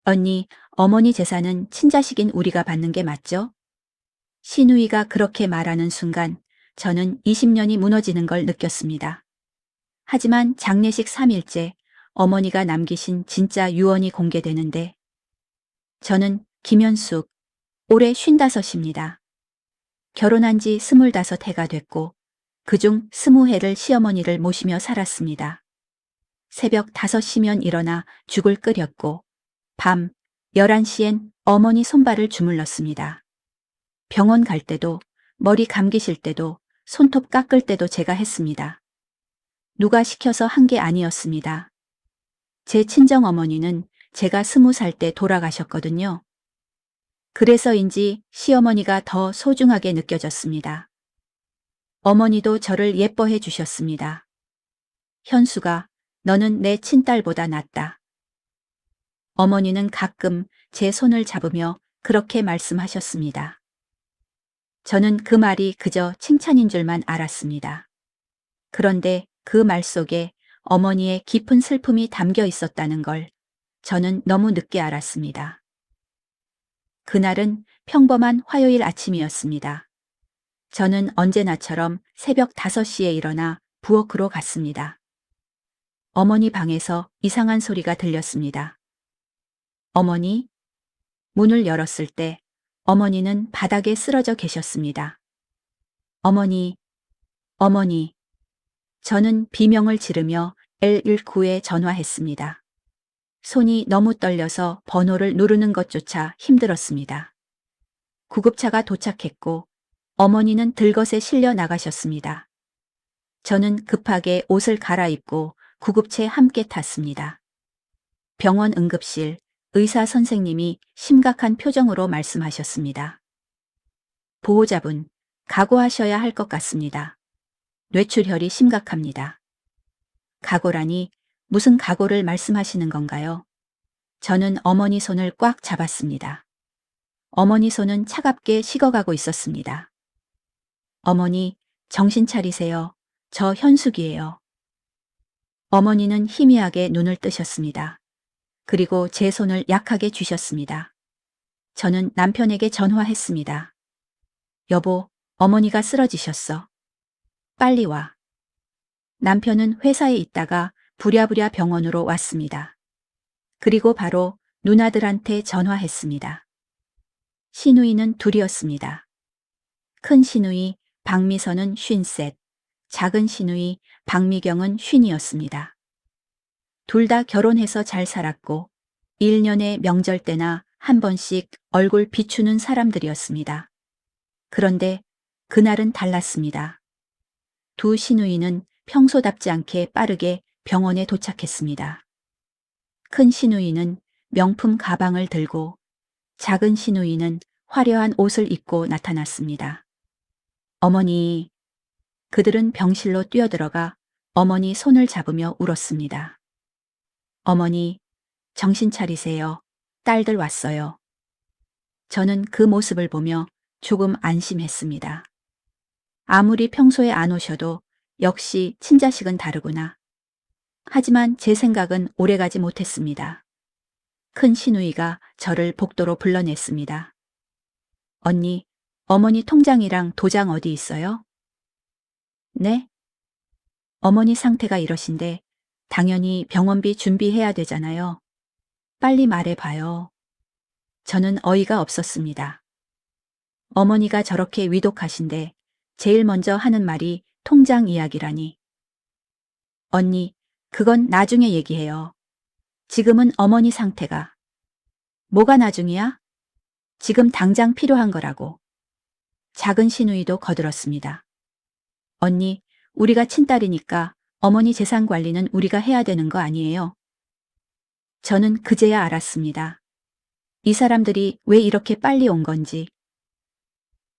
언니, 어머니 재산은 친자식인 우리가 받는 게 맞죠? 시누이가 그렇게 말하는 순간 저는 20년이 무너지는 걸 느꼈습니다. 하지만 장례식 3일째 어머니가 남기신 진짜 유언이 공개되는데 저는 김현숙, 올해 55입니다. 결혼한 지 25해가 됐고 그중 20해를 시어머니를 모시며 살았습니다. 새벽 5시면 일어나 죽을 끓였고 밤 11시엔 어머니 손발을 주물렀습니다. 병원 갈 때도 머리 감기실 때도 손톱 깎을 때도 제가 했습니다. 누가 시켜서 한 게 아니었습니다. 제 친정 어머니는 제가 20살 때 돌아가셨거든요. 그래서인지 시어머니가 더 소중하게 느껴졌습니다. 어머니도 저를 예뻐해 주셨습니다. 현수가 너는 내 친딸보다 낫다. 어머니는 가끔 제 손을 잡으며 그렇게 말씀하셨습니다. 저는 그 말이 그저 칭찬인 줄만 알았습니다. 그런데 그 말 속에 어머니의 깊은 슬픔이 담겨 있었다는 걸 저는 너무 늦게 알았습니다. 그날은 평범한 화요일 아침이었습니다. 저는 언제나처럼 새벽 5시에 일어나 부엌으로 갔습니다. 어머니 방에서 이상한 소리가 들렸습니다. 어머니? 문을 열었을 때 어머니는 바닥에 쓰러져 계셨습니다. 어머니, 어머니. 저는 비명을 지르며 119에 전화했습니다. 손이 너무 떨려서 번호를 누르는 것조차 힘들었습니다. 구급차가 도착했고 어머니는 들것에 실려 나가셨습니다. 저는 급하게 옷을 갈아입고 구급차에 함께 탔습니다. 병원 응급실 의사 선생님이 심각한 표정으로 말씀하셨습니다. 보호자분, 각오하셔야 할 것 같습니다. 뇌출혈이 심각합니다. 각오라니 무슨 각오를 말씀하시는 건가요? 저는 어머니 손을 꽉 잡았습니다. 어머니 손은 차갑게 식어가고 있었습니다. 어머니, 정신 차리세요. 저 현숙이에요. 어머니는 희미하게 눈을 뜨셨습니다. 그리고 제 손을 약하게 쥐셨습니다. 저는 남편에게 전화했습니다. 여보, 어머니가 쓰러지셨어. 빨리 와. 남편은 회사에 있다가 부랴부랴 병원으로 왔습니다. 그리고 바로 누나들한테 전화했습니다. 시누이는 둘이었습니다. 큰 시누이 박미선은 50셋, 작은 시누이 박미경은 50이었습니다. 둘 다 결혼해서 잘 살았고 1년에 명절 때나 한 번씩 얼굴 비추는 사람들이었습니다. 그런데 그날은 달랐습니다. 두 시누이는 평소답지 않게 빠르게 병원에 도착했습니다. 큰 시누이는 명품 가방을 들고 작은 시누이는 화려한 옷을 입고 나타났습니다. 어머니, 그들은 병실로 뛰어들어가 어머니 손을 잡으며 울었습니다. 어머니, 정신 차리세요. 딸들 왔어요. 저는 그 모습을 보며 조금 안심했습니다. 아무리 평소에 안 오셔도 역시 친자식은 다르구나. 하지만 제 생각은 오래가지 못했습니다. 큰 시누이가 저를 복도로 불러냈습니다. 언니, 어머니 통장이랑 도장 어디 있어요? 네? 어머니 상태가 이러신데 당연히 병원비 준비해야 되잖아요. 빨리 말해봐요. 저는 어이가 없었습니다. 어머니가 저렇게 위독하신데 제일 먼저 하는 말이 통장 이야기라니. 언니, 그건 나중에 얘기해요. 지금은 어머니 상태가. 뭐가 나중이야? 지금 당장 필요한 거라고. 작은 시누이도 거들었습니다. 언니, 우리가 친딸이니까 어머니 재산 관리는 우리가 해야 되는 거 아니에요? 저는 그제야 알았습니다. 이 사람들이 왜 이렇게 빨리 온 건지.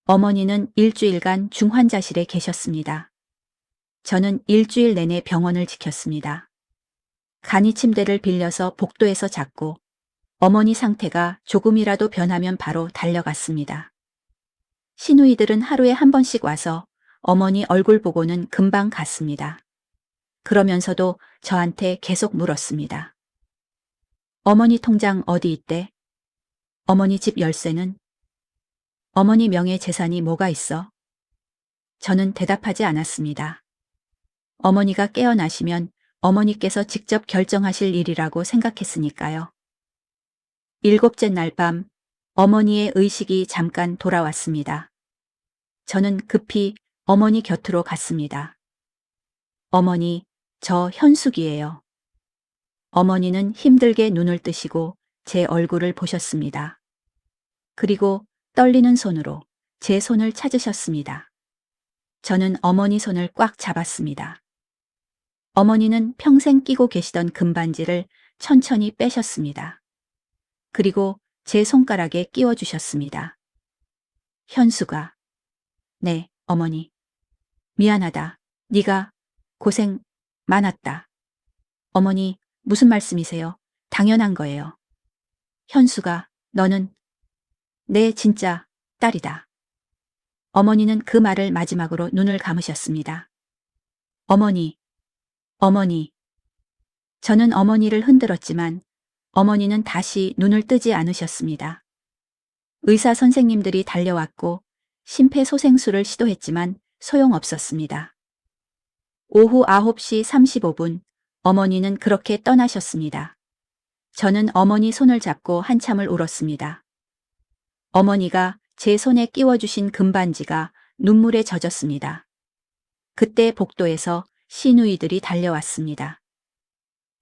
어머니는 일주일간 중환자실에 계셨습니다. 저는 일주일 내내 병원을 지켰습니다. 간이 침대를 빌려서 복도에서 잤고 어머니 상태가 조금이라도 변하면 바로 달려갔습니다. 시누이들은 하루에 한 번씩 와서 어머니 얼굴 보고는 금방 갔습니다. 그러면서도 저한테 계속 물었습니다. 어머니 통장 어디 있대? 어머니 집 열쇠는? 어머니 명의 재산이 뭐가 있어? 저는 대답하지 않았습니다. 어머니가 깨어나시면 어머니께서 직접 결정하실 일이라고 생각했으니까요. 일곱째 날 밤, 어머니의 의식이 잠깐 돌아왔습니다. 저는 급히 어머니 곁으로 갔습니다. 어머니, 저 현숙이에요. 어머니는 힘들게 눈을 뜨시고 제 얼굴을 보셨습니다. 그리고 떨리는 손으로 제 손을 찾으셨습니다. 저는 어머니 손을 꽉 잡았습니다. 어머니는 평생 끼고 계시던 금반지를 천천히 빼셨습니다. 그리고 제 손가락에 끼워주셨습니다. 현수가. 네, 어머니. 미안하다. 네가 고생 많았다. 어머니, 무슨 말씀이세요? 당연한 거예요. 현수가, 너는 내 진짜 딸이다. 어머니는 그 말을 마지막으로 눈을 감으셨습니다. 어머니, 어머니. 저는 어머니를 흔들었지만 어머니는 다시 눈을 뜨지 않으셨습니다. 의사 선생님들이 달려왔고 심폐소생술을 시도했지만 소용없었습니다. 오후 9시 35분 어머니는 그렇게 떠나셨습니다. 저는 어머니 손을 잡고 한참을 울었습니다. 어머니가 제 손에 끼워주신 금반지가 눈물에 젖었습니다. 그때 복도에서 시누이들이 달려왔습니다.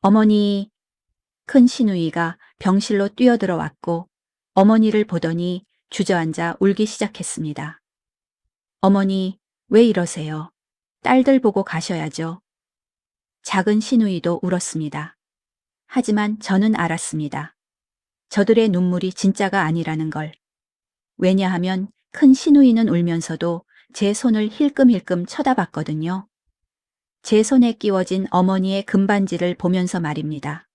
어머니, 큰 시누이가 병실로 뛰어들어왔고 어머니를 보더니 주저앉아 울기 시작했습니다. 어머니, 왜 이러세요? 딸들 보고 가셔야죠. 작은 시누이도 울었습니다. 하지만 저는 알았습니다. 저들의 눈물이 진짜가 아니라는 걸. 왜냐하면 큰 시누이는 울면서도 제 손을 힐끔힐끔 쳐다봤거든요. 제 손에 끼워진 어머니의 금반지를 보면서 말입니다.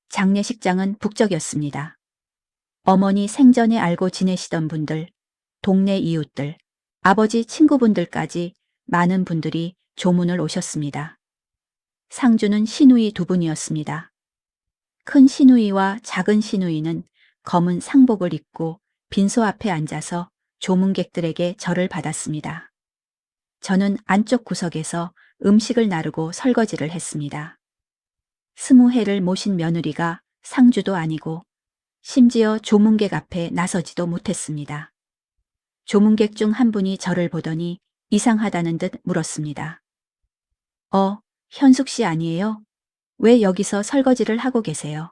장례식장은 북적였습니다. 어머니 생전에 알고 지내시던 분들, 동네 이웃들, 아버지 친구분들까지 많은 분들이 조문을 오셨습니다. 상주는 시누이 두 분이었습니다. 큰 시누이와 작은 시누이는 검은 상복을 입고 빈소 앞에 앉아서 조문객들에게 절을 받았습니다. 저는 안쪽 구석에서 음식을 나르고 설거지를 했습니다. 20해를 모신 며느리가 상주도 아니고 심지어 조문객 앞에 나서지도 못했습니다. 조문객 중 한 분이 저를 보더니 이상하다는 듯 물었습니다. 현숙 씨 아니에요? 왜 여기서 설거지를 하고 계세요?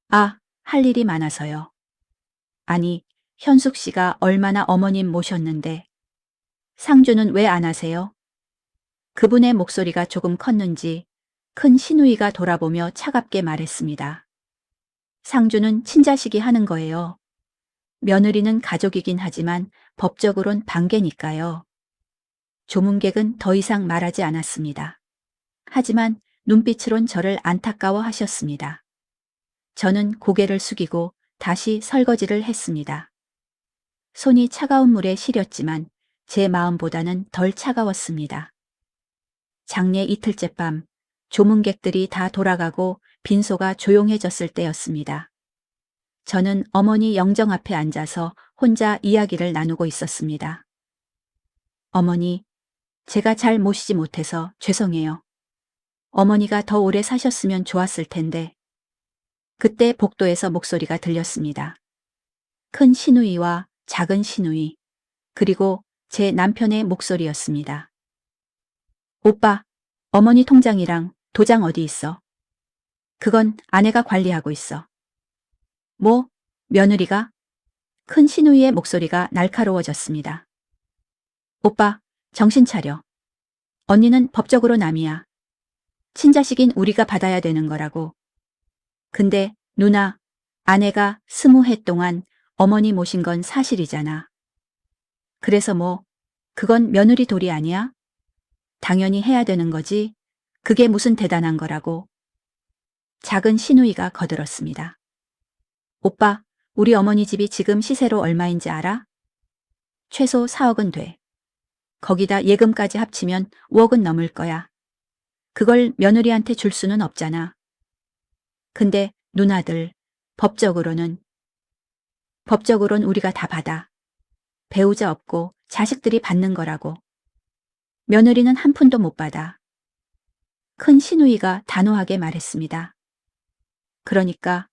아, 할 일이 많아서요. 아니, 현숙 씨가 얼마나 어머님 모셨는데 상주는 왜 안 하세요? 그분의 목소리가 조금 컸는지 큰 시누이가 돌아보며 차갑게 말했습니다. 상주는 친자식이 하는 거예요. 며느리는 가족이긴 하지만 법적으론 반계니까요. 조문객은 더 이상 말하지 않았습니다. 하지만 눈빛으론 저를 안타까워 하셨습니다. 저는 고개를 숙이고 다시 설거지를 했습니다. 손이 차가운 물에 시렸지만 제 마음보다는 덜 차가웠습니다. 장례 이틀째 밤 조문객들이 다 돌아가고 빈소가 조용해졌을 때였습니다. 저는 어머니 영정 앞에 앉아서 혼자 이야기를 나누고 있었습니다. 어머니, 제가 잘 모시지 못해서 죄송해요. 어머니가 더 오래 사셨으면 좋았을 텐데. 그때 복도에서 목소리가 들렸습니다. 큰 시누이와 작은 시누이, 그리고 제 남편의 목소리였습니다. 오빠, 어머니 통장이랑 도장 어디 있어? 그건 아내가 관리하고 있어. 뭐, 며느리가? 큰 시누이의 목소리가 날카로워졌습니다. 오빠, 정신 차려. 언니는 법적으로 남이야. 친자식인 우리가 받아야 되는 거라고. 근데 누나, 아내가 20해 동안 어머니 모신 건 사실이잖아. 그래서 뭐, 그건 며느리 도리 아니야? 당연히 해야 되는 거지. 그게 무슨 대단한 거라고. 작은 시누이가 거들었습니다. 오빠, 우리 어머니 집이 지금 시세로 얼마인지 알아? 최소 4억은 돼. 거기다 예금까지 합치면 5억은 넘을 거야. 그걸 며느리한테 줄 수는 없잖아. 근데 누나들, 법적으로는 우리가 다 받아. 배우자 없고 자식들이 받는 거라고. 며느리는 한 푼도 못 받아. 큰 시누이가 단호하게 말했습니다. 그러니까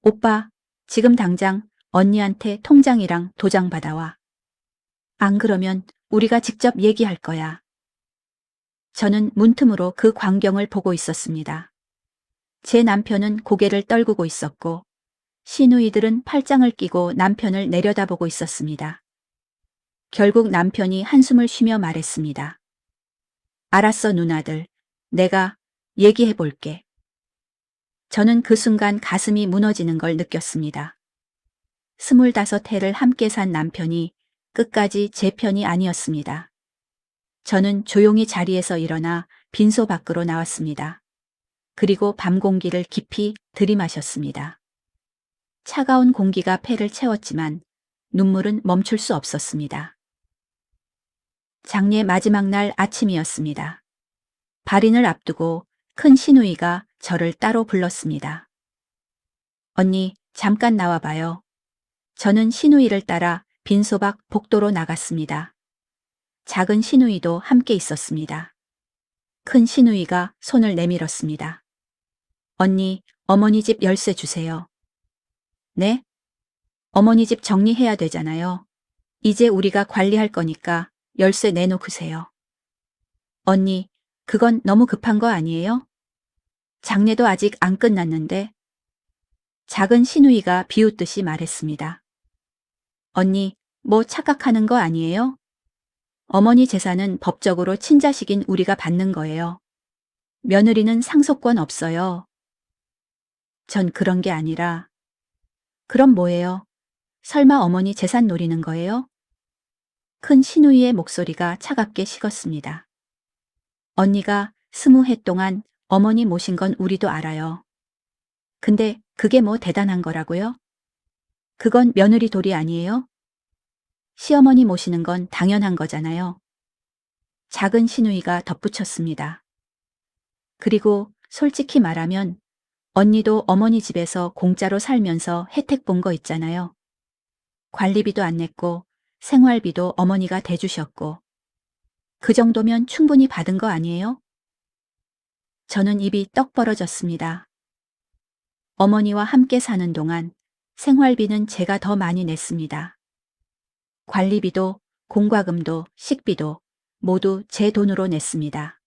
오빠, 지금 당장 언니한테 통장이랑 도장 받아와. 안 그러면 우리가 직접 얘기할 거야. 저는 문틈으로 그 광경을 보고 있었습니다. 제 남편은 고개를 떨구고 있었고 시누이들은 팔짱을 끼고 남편을 내려다보고 있었습니다. 결국 남편이 한숨을 쉬며 말했습니다. 알았어, 누나들. 내가 얘기해 볼게. 저는 그 순간 가슴이 무너지는 걸 느꼈습니다. 25해를 함께 산 남편이 끝까지 제 편이 아니었습니다. 저는 조용히 자리에서 일어나 빈소 밖으로 나왔습니다. 그리고 밤 공기를 깊이 들이마셨습니다. 차가운 공기가 폐를 채웠지만 눈물은 멈출 수 없었습니다. 장례 마지막 날 아침이었습니다. 발인을 앞두고 큰 시누이가 저를 따로 불렀습니다. 언니, 잠깐 나와봐요. 저는 시누이를 따라 빈소 밖 복도로 나갔습니다. 작은 시누이도 함께 있었습니다. 큰 시누이가 손을 내밀었습니다. 언니, 어머니 집 열쇠 주세요. 네? 어머니 집 정리해야 되잖아요. 이제 우리가 관리할 거니까 열쇠 내놓으세요. 언니, 그건 너무 급한 거 아니에요? 장례도 아직 안 끝났는데. 작은 시누이가 비웃듯이 말했습니다. 언니, 뭐 착각하는 거 아니에요? 어머니 재산은 법적으로 친자식인 우리가 받는 거예요. 며느리는 상속권 없어요. 전 그런 게 아니라. 그럼 뭐예요? 설마 어머니 재산 노리는 거예요? 큰 시누이의 목소리가 차갑게 식었습니다. 언니가 20해 동안 어머니 모신 건 우리도 알아요. 근데 그게 뭐 대단한 거라고요? 그건 며느리 도리 아니에요? 시어머니 모시는 건 당연한 거잖아요. 작은 시누이가 덧붙였습니다. 그리고 솔직히 말하면 언니도 어머니 집에서 공짜로 살면서 혜택 본 거 있잖아요. 관리비도 안 냈고 생활비도 어머니가 대주셨고 그 정도면 충분히 받은 거 아니에요? 저는 입이 떡 벌어졌습니다. 어머니와 함께 사는 동안 생활비는 제가 더 많이 냈습니다. 관리비도 공과금도 식비도 모두 제 돈으로 냈습니다.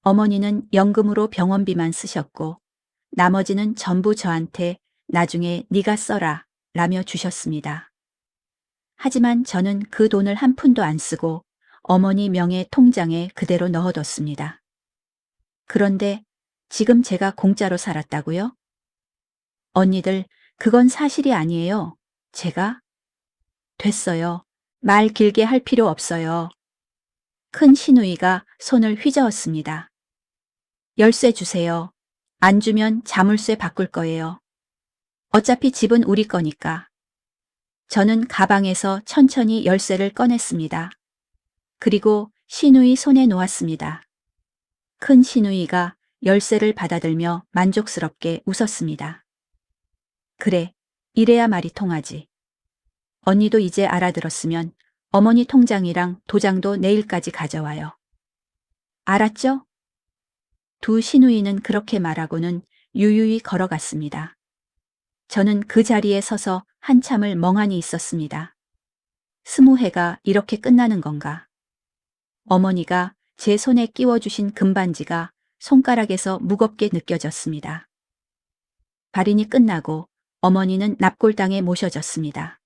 어머니는 연금으로 병원비만 쓰셨고 나머지는 전부 저한테 나중에 네가 써라 라며 주셨습니다. 하지만 저는 그 돈을 한 푼도 안 쓰고 어머니 명의 통장에 그대로 넣어뒀습니다. 그런데 지금 제가 공짜로 살았다고요? 언니들, 그건 사실이 아니에요. 제가? 됐어요. 말 길게 할 필요 없어요. 큰 시누이가 손을 휘저었습니다. 열쇠 주세요. 안 주면 자물쇠 바꿀 거예요. 어차피 집은 우리 거니까. 저는 가방에서 천천히 열쇠를 꺼냈습니다. 그리고 시누이 손에 놓았습니다. 큰 시누이가 열쇠를 받아들며 만족스럽게 웃었습니다. 그래, 이래야 말이 통하지. 언니도 이제 알아들었으면 어머니 통장이랑 도장도 내일까지 가져와요. 알았죠? 두 시누이는 그렇게 말하고는 유유히 걸어갔습니다. 저는 그 자리에 서서 한참을 멍하니 있었습니다. 20해가 이렇게 끝나는 건가? 어머니가 제 손에 끼워주신 금반지가 손가락에서 무겁게 느껴졌습니다. 발인이 끝나고 어머니는 납골당에 모셔졌습니다.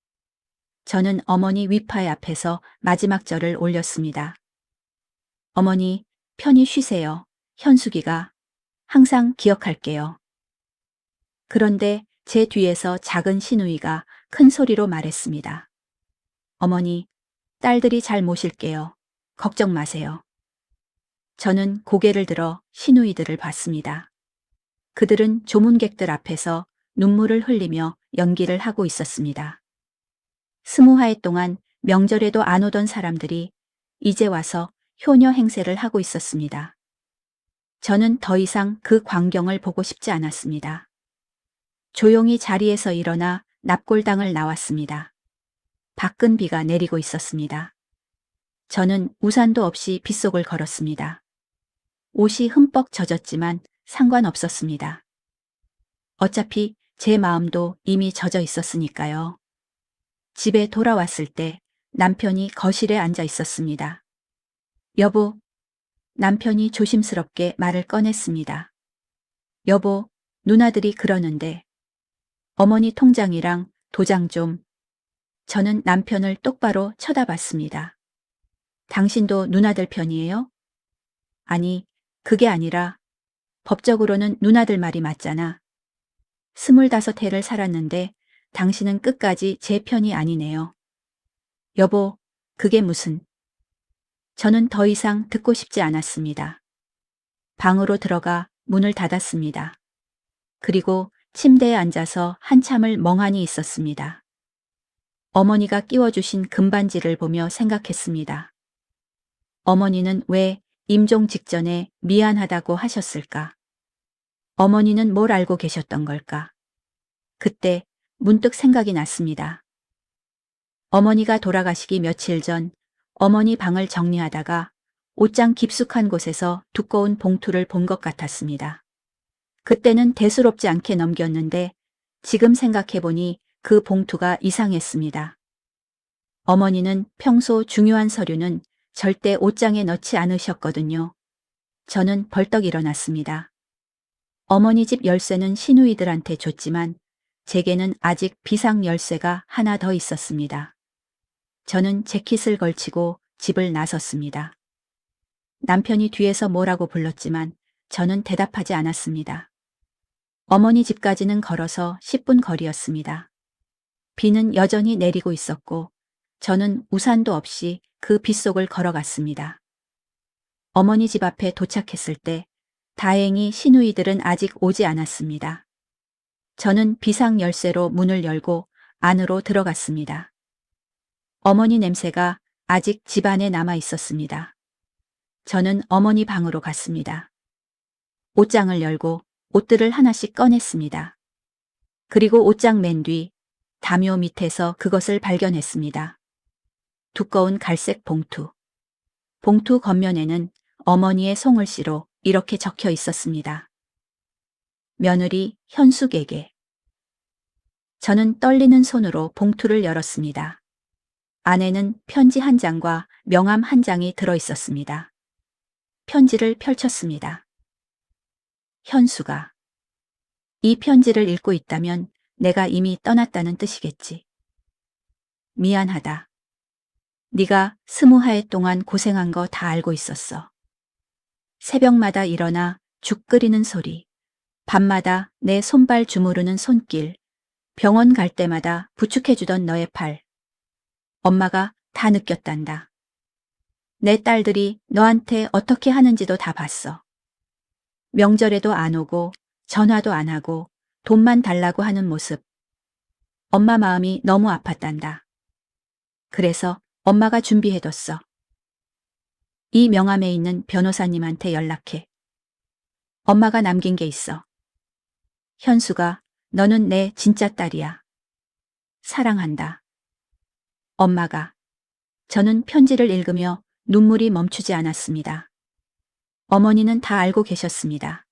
저는 어머니 위파의 앞에서 마지막 절을 올렸습니다. 어머니, 편히 쉬세요. 현숙이가 항상 기억할게요. 그런데 제 뒤에서 작은 시누이가 큰 소리로 말했습니다. 어머니, 딸들이 잘 모실게요. 걱정 마세요. 저는 고개를 들어 시누이들을 봤습니다. 그들은 조문객들 앞에서 눈물을 흘리며 연기를 하고 있었습니다. 20해 동안 명절에도 안 오던 사람들이 이제 와서 효녀 행세를 하고 있었습니다. 저는 더 이상 그 광경을 보고 싶지 않았습니다. 조용히 자리에서 일어나 납골당을 나왔습니다. 밖은 비가 내리고 있었습니다. 저는 우산도 없이 빗속을 걸었습니다. 옷이 흠뻑 젖었지만 상관없었습니다. 어차피 제 마음도 이미 젖어 있었으니까요. 집에 돌아왔을 때 남편이 거실에 앉아 있었습니다. 여보, 남편이 조심스럽게 말을 꺼냈습니다. 여보, 누나들이 그러는데 어머니 통장이랑 도장 좀. 저는 남편을 똑바로 쳐다봤습니다. 당신도 누나들 편이에요? 아니, 그게 아니라 법적으로는 누나들 말이 맞잖아. 25해를 살았는데 당신은 끝까지 제 편이 아니네요. 여보, 그게 무슨. 저는 더 이상 듣고 싶지 않았습니다. 방으로 들어가 문을 닫았습니다. 그리고 침대에 앉아서 한참을 멍하니 있었습니다. 어머니가 끼워주신 금반지를 보며 생각했습니다. 어머니는 왜 임종 직전에 미안하다고 하셨을까? 어머니는 뭘 알고 계셨던 걸까? 그때 문득 생각이 났습니다. 어머니가 돌아가시기 며칠 전 어머니 방을 정리하다가 옷장 깊숙한 곳에서 두꺼운 봉투를 본 것 같았습니다. 그때는 대수롭지 않게 넘겼는데 지금 생각해보니 그 봉투가 이상했습니다. 어머니는 평소 중요한 서류는 절대 옷장에 넣지 않으셨거든요. 저는 벌떡 일어났습니다. 어머니 집 열쇠는 시누이들한테 줬지만 제게는 아직 비상 열쇠가 하나 더 있었습니다. 저는 재킷을 걸치고 집을 나섰습니다. 남편이 뒤에서 뭐라고 불렀지만 저는 대답하지 않았습니다. 어머니 집까지는 걸어서 10분 거리였습니다. 비는 여전히 내리고 있었고 저는 우산도 없이 그 빗속을 걸어갔습니다. 어머니 집 앞에 도착했을 때 다행히 시누이들은 아직 오지 않았습니다. 저는 비상 열쇠로 문을 열고 안으로 들어갔습니다. 어머니 냄새가 아직 집안에 남아 있었습니다. 저는 어머니 방으로 갔습니다. 옷장을 열고 옷들을 하나씩 꺼냈습니다. 그리고 옷장 맨 뒤 담요 밑에서 그것을 발견했습니다. 두꺼운 갈색 봉투. 봉투 겉면에는 어머니의 송글씨로 이렇게 적혀 있었습니다. 며느리 현숙에게. 저는 떨리는 손으로 봉투를 열었습니다. 안에는 편지 한 장과 명함 한 장이 들어 있었습니다. 편지를 펼쳤습니다. 현수가. 이 편지를 읽고 있다면 내가 이미 떠났다는 뜻이겠지. 미안하다. 네가 20해 동안 고생한 거 다 알고 있었어. 새벽마다 일어나 죽 끓이는 소리, 밤마다 내 손발 주무르는 손길, 병원 갈 때마다 부축해주던 너의 팔. 엄마가 다 느꼈단다. 내 딸들이 너한테 어떻게 하는지도 다 봤어. 명절에도 안 오고 전화도 안 하고 돈만 달라고 하는 모습. 엄마 마음이 너무 아팠단다. 그래서 엄마가 준비해뒀어. 이 명함에 있는 변호사님한테 연락해. 엄마가 남긴 게 있어. 현수가 너는 내 진짜 딸이야. 사랑한다. 엄마가. 저는 편지를 읽으며 눈물이 멈추지 않았습니다. 어머니는 다 알고 계셨습니다.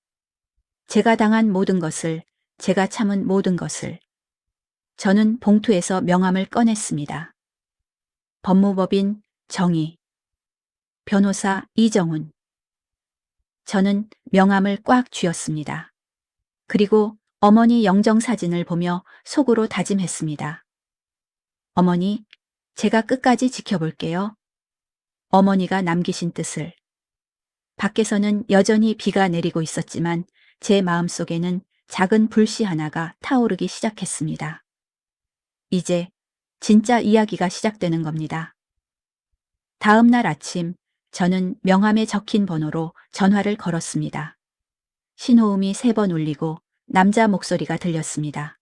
제가 당한 모든 것을, 제가 참은 모든 것을. 저는 봉투에서 명함을 꺼냈습니다. 법무법인 정희. 변호사 이정훈. 저는 명함을 꽉 쥐었습니다. 그리고 어머니 영정사진을 보며 속으로 다짐했습니다. 어머니, 제가 끝까지 지켜볼게요. 어머니가 남기신 뜻을. 밖에서는 여전히 비가 내리고 있었지만 제 마음속에는 작은 불씨 하나가 타오르기 시작했습니다. 이제 진짜 이야기가 시작되는 겁니다. 다음 날 아침 저는 명함에 적힌 번호로 전화를 걸었습니다. 신호음이 3번 울리고 남자 목소리가 들렸습니다.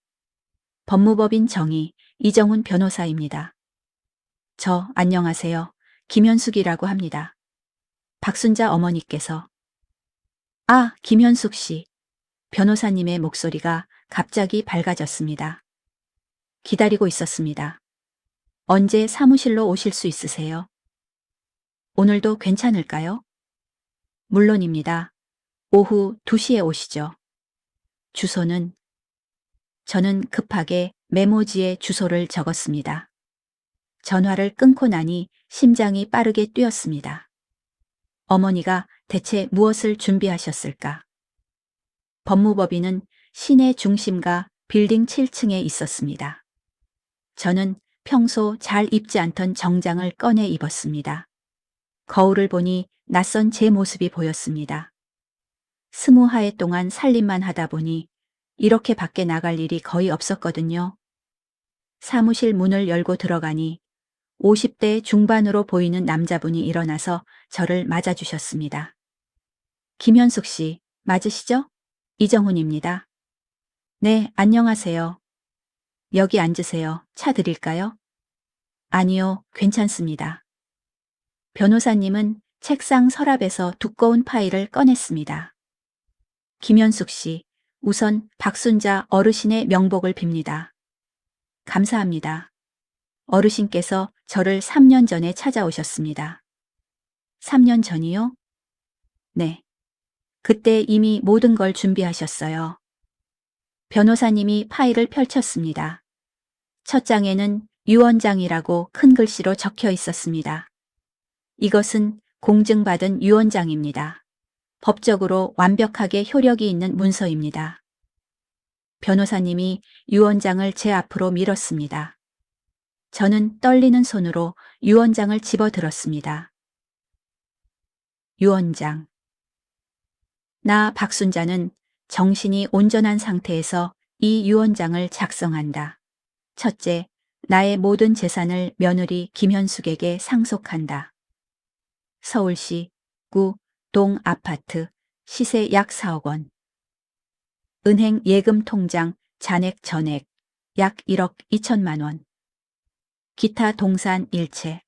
법무법인 정희 이정훈 변호사입니다. 저 안녕하세요. 김현숙이라고 합니다. 박순자 어머니께서. 아, 김현숙 씨. 변호사님의 목소리가 갑자기 밝아졌습니다. 기다리고 있었습니다. 언제 사무실로 오실 수 있으세요? 오늘도 괜찮을까요? 물론입니다. 오후 2시에 오시죠. 주소는? 저는 급하게 메모지에 주소를 적었습니다. 전화를 끊고 나니 심장이 빠르게 뛰었습니다. 어머니가 대체 무엇을 준비하셨을까? 법무법인은 시내 중심가 빌딩 7층에 있었습니다. 저는 평소 잘 입지 않던 정장을 꺼내 입었습니다. 거울을 보니 낯선 제 모습이 보였습니다. 20해 동안 살림만 하다 보니 이렇게 밖에 나갈 일이 거의 없었거든요. 사무실 문을 열고 들어가니 50대 중반으로 보이는 남자분이 일어나서 저를 맞아주셨습니다. 김현숙 씨, 맞으시죠? 이정훈입니다. 네, 안녕하세요. 여기 앉으세요. 차 드릴까요? 아니요, 괜찮습니다. 변호사님은 책상 서랍에서 두꺼운 파일을 꺼냈습니다. 김현숙 씨, 우선 박순자 어르신의 명복을 빕니다. 감사합니다. 어르신께서 저를 3년 전에 찾아오셨습니다. 3년 전이요? 네. 그때 이미 모든 걸 준비하셨어요. 변호사님이 파일을 펼쳤습니다. 첫 장에는 유언장이라고 큰 글씨로 적혀 있었습니다. 이것은 공증받은 유언장입니다. 법적으로 완벽하게 효력이 있는 문서입니다. 변호사님이 유언장을 제 앞으로 밀었습니다. 저는 떨리는 손으로 유언장을 집어들었습니다. 유언장. 나 박순자는 정신이 온전한 상태에서 이 유언장을 작성한다. 첫째, 나의 모든 재산을 며느리 김현숙에게 상속한다. 서울시 구 동 아파트 시세 약 4억 원. 은행 예금 통장 잔액 전액 약 1억 2천만 원. 기타 동산 일체.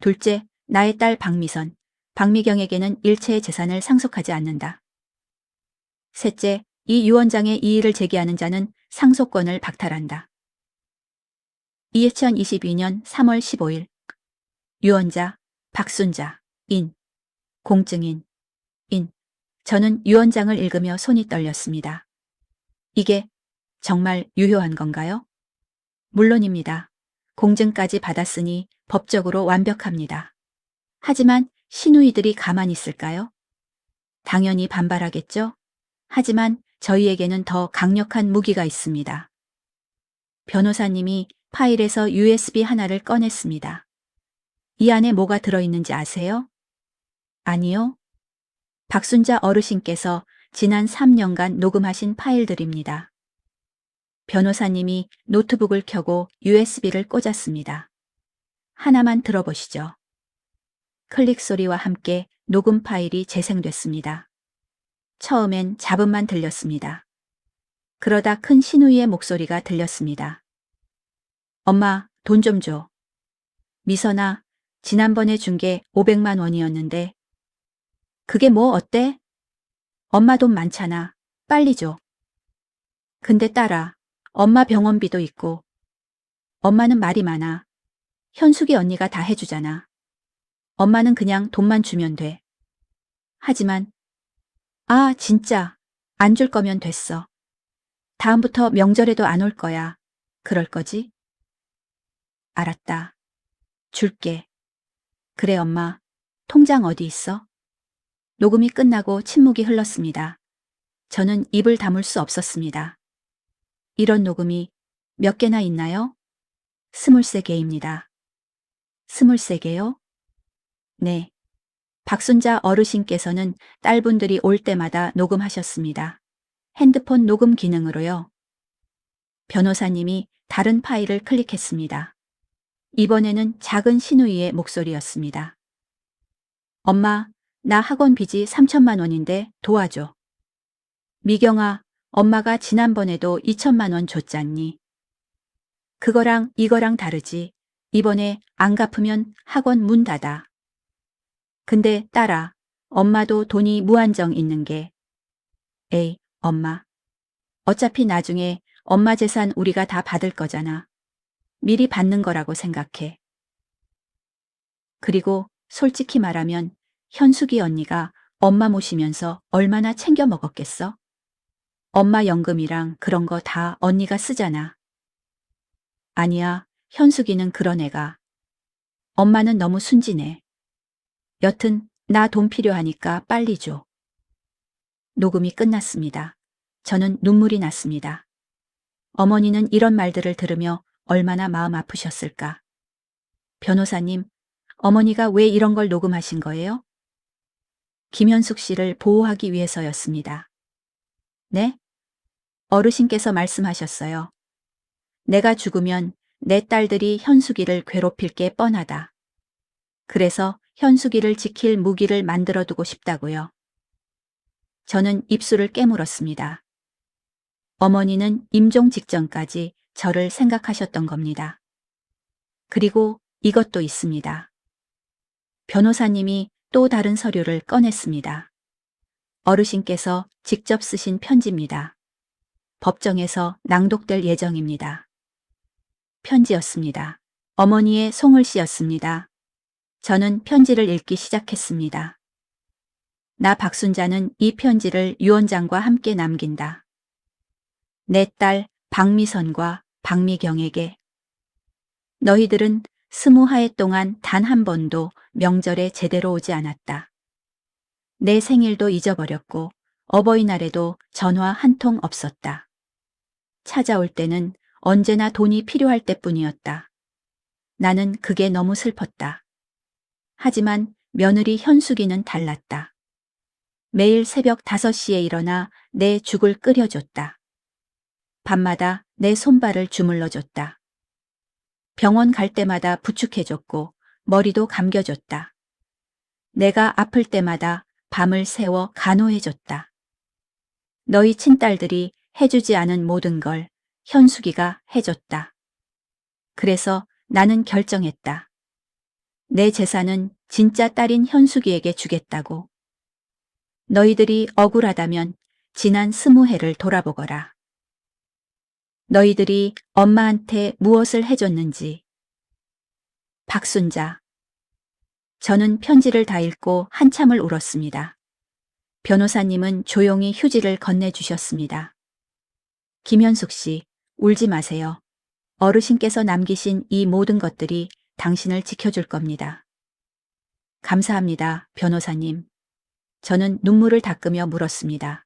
둘째, 나의 딸 박미선, 박미경에게는 일체의 재산을 상속하지 않는다. 셋째, 이 유언장에 이의를 제기하는 자는 상속권을 박탈한다. 2022년 3월 15일 유언자 박순자 인 공증인 인. 저는 유언장을 읽으며 손이 떨렸습니다. 이게 정말 유효한 건가요? 물론입니다. 공증까지 받았으니 법적으로 완벽합니다. 하지만 시누이들이 가만히 있을까요? 당연히 반발하겠죠? 하지만 저희에게는 더 강력한 무기가 있습니다. 변호사님이 파일에서 USB 하나를 꺼냈습니다. 이 안에 뭐가 들어있는지 아세요? 아니요. 박순자 어르신께서 지난 3년간 녹음하신 파일들입니다. 변호사님이 노트북을 켜고 USB를 꽂았습니다. 하나만 들어보시죠. 클릭 소리와 함께 녹음 파일이 재생됐습니다. 처음엔 잡음만 들렸습니다. 그러다 큰 시누이의 목소리가 들렸습니다. 엄마, 돈 좀 줘. 미선아, 지난번에 준 게 500만 원이었는데. 그게 뭐 어때? 엄마 돈 많잖아. 빨리 줘. 근데 딸아, 엄마 병원비도 있고. 엄마는 말이 많아. 현숙이 언니가 다 해주잖아. 엄마는 그냥 돈만 주면 돼. 하지만 아, 진짜 안 줄 거면 됐어. 다음부터 명절에도 안 올 거야. 그럴 거지? 알았다. 줄게. 그래, 엄마. 통장 어디 있어? 녹음이 끝나고 침묵이 흘렀습니다. 저는 입을 다물 수 없었습니다. 이런 녹음이 몇 개나 있나요? 23개입니다. 23개요? 네. 박순자 어르신께서는 딸분들이 올 때마다 녹음하셨습니다. 핸드폰 녹음 기능으로요. 변호사님이 다른 파일을 클릭했습니다. 이번에는 작은 시누이의 목소리였습니다. 엄마, 나 학원 빚이 3천만 원인데 도와줘. 미경아, 엄마가 지난번에도 2천만 원 줬잖니. 그거랑 이거랑 다르지. 이번에 안 갚으면 학원 문 닫아. 근데 딸아, 엄마도 돈이 무한정 있는 게. 에이, 엄마. 어차피 나중에 엄마 재산 우리가 다 받을 거잖아. 미리 받는 거라고 생각해. 그리고 솔직히 말하면 현숙이 언니가 엄마 모시면서 얼마나 챙겨 먹었겠어? 엄마 연금이랑 그런 거 다 언니가 쓰잖아. 아니야, 현숙이는 그런 애가. 엄마는 너무 순진해. 여튼 나 돈 필요하니까 빨리 줘. 녹음이 끝났습니다. 저는 눈물이 났습니다. 어머니는 이런 말들을 들으며 얼마나 마음 아프셨을까. 변호사님, 어머니가 왜 이런 걸 녹음하신 거예요? 김현숙 씨를 보호하기 위해서였습니다. 네? 어르신께서 말씀하셨어요. 내가 죽으면 내 딸들이 현숙이를 괴롭힐 게 뻔하다. 그래서 현숙이를 지킬 무기를 만들어두고 싶다고요. 저는 입술을 깨물었습니다. 어머니는 임종 직전까지 저를 생각하셨던 겁니다. 그리고 이것도 있습니다. 변호사님이 또 다른 서류를 꺼냈습니다. 어르신께서 직접 쓰신 편지입니다. 법정에서 낭독될 예정입니다. 편지였습니다. 어머니의 송을씨였습니다. 저는 편지를 읽기 시작했습니다. 나 박순자는 이 편지를 유언장과 함께 남긴다. 내 딸 박미선과 박미경에게 너희들은 20해 동안 단 한 번도 명절에 제대로 오지 않았다. 내 생일도 잊어버렸고 어버이날에도 전화 한 통 없었다. 찾아올 때는 언제나 돈이 필요할 때뿐이었다. 나는 그게 너무 슬펐다. 하지만 며느리 현숙이는 달랐다. 매일 새벽 5시에 일어나 내 죽을 끓여줬다. 밤마다 내 손발을 주물러줬다. 병원 갈 때마다 부축해줬고 머리도 감겨줬다. 내가 아플 때마다 밤을 새워 간호해줬다. 너희 친딸들이 해주지 않은 모든 걸 현숙이가 해줬다. 그래서 나는 결정했다. 내 재산은 진짜 딸인 현숙이에게 주겠다고. 너희들이 억울하다면 지난 20해를 돌아보거라. 너희들이 엄마한테 무엇을 해줬는지. 박순자. 저는 편지를 다 읽고 한참을 울었습니다. 변호사님은 조용히 휴지를 건네주셨습니다. 김현숙 씨, 울지 마세요. 어르신께서 남기신 이 모든 것들이 당신을 지켜줄 겁니다. 감사합니다, 변호사님. 저는 눈물을 닦으며 물었습니다.